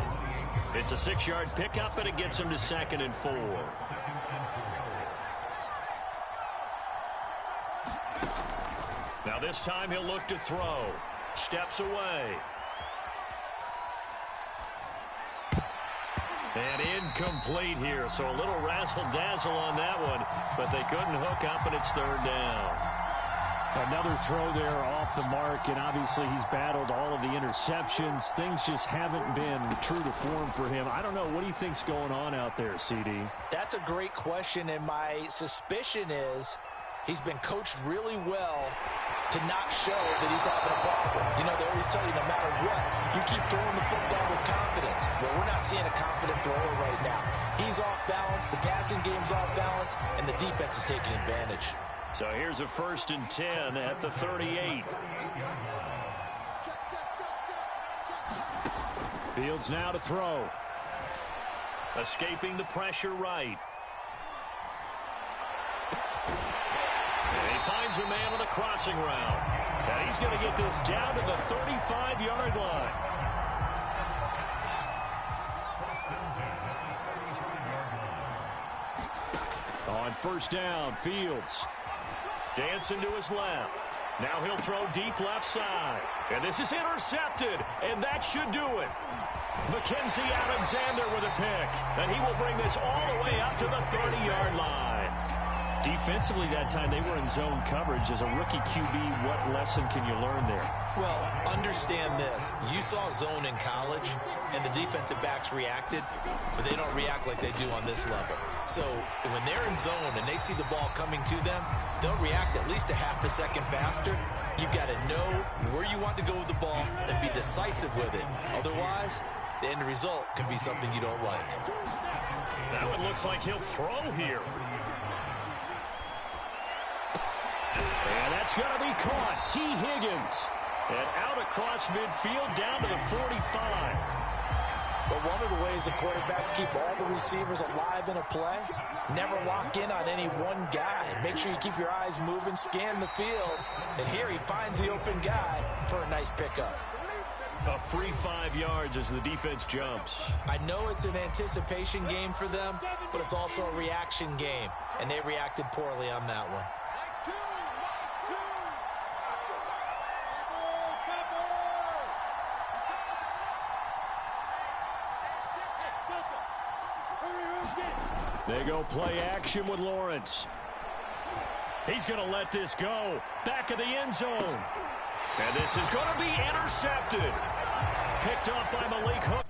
It's a 6-yard pickup, and it gets him to 2nd and 4. Now this time he'll look to throw. Steps away. And incomplete here, so a little razzle-dazzle on that one, but they couldn't hook up, and it's 3rd down. Another throw there off the mark, and obviously he's battled all of the interceptions. Things just haven't been true to form for him. I don't know. What do you think's going on out there, CD? That's a great question, and my suspicion is he's been coached really well to not show that he's having a problem. You know, they always tell you no matter what, you keep throwing the football with confidence. Well, we're not seeing a confident thrower right now. He's off balance, the passing game's off balance, and the defense is taking advantage. So here's a 1st and 10 at the 38. Fields now to throw. Escaping the pressure right. Finds a man on the crossing route. And he's going to get this down to the 35-yard line. On 1st down, Fields. Dancing to his left. Now he'll throw deep left side. And this is intercepted. And that should do it. Mackenzie Alexander with a pick. And he will bring this all the way up to the 30-yard line. Defensively that time, they were in zone coverage. As a rookie QB, what lesson can you learn there? Well, understand this. You saw zone in college, and the defensive backs reacted, but they don't react like they do on this level. So when they're in zone and they see the ball coming to them, they'll react at least a half a second faster. You've got to know where you want to go with the ball and be decisive with it. Otherwise, the end result can be something you don't like. Now it looks like he'll throw here. And that's going to be caught. T. Higgins. And out across midfield down to the 45. But one of the ways the quarterbacks keep all the receivers alive in a play, never lock in on any one guy. Make sure you keep your eyes moving, scan the field. And here he finds the open guy for a nice pickup. A free 5 yards as the defense jumps. I know it's an anticipation game for them, but it's also a reaction game. And they reacted poorly on that one. They go play action with Lawrence. He's going to let this go. Back of the end zone. And this is going to be intercepted. Picked up by Malik Hook.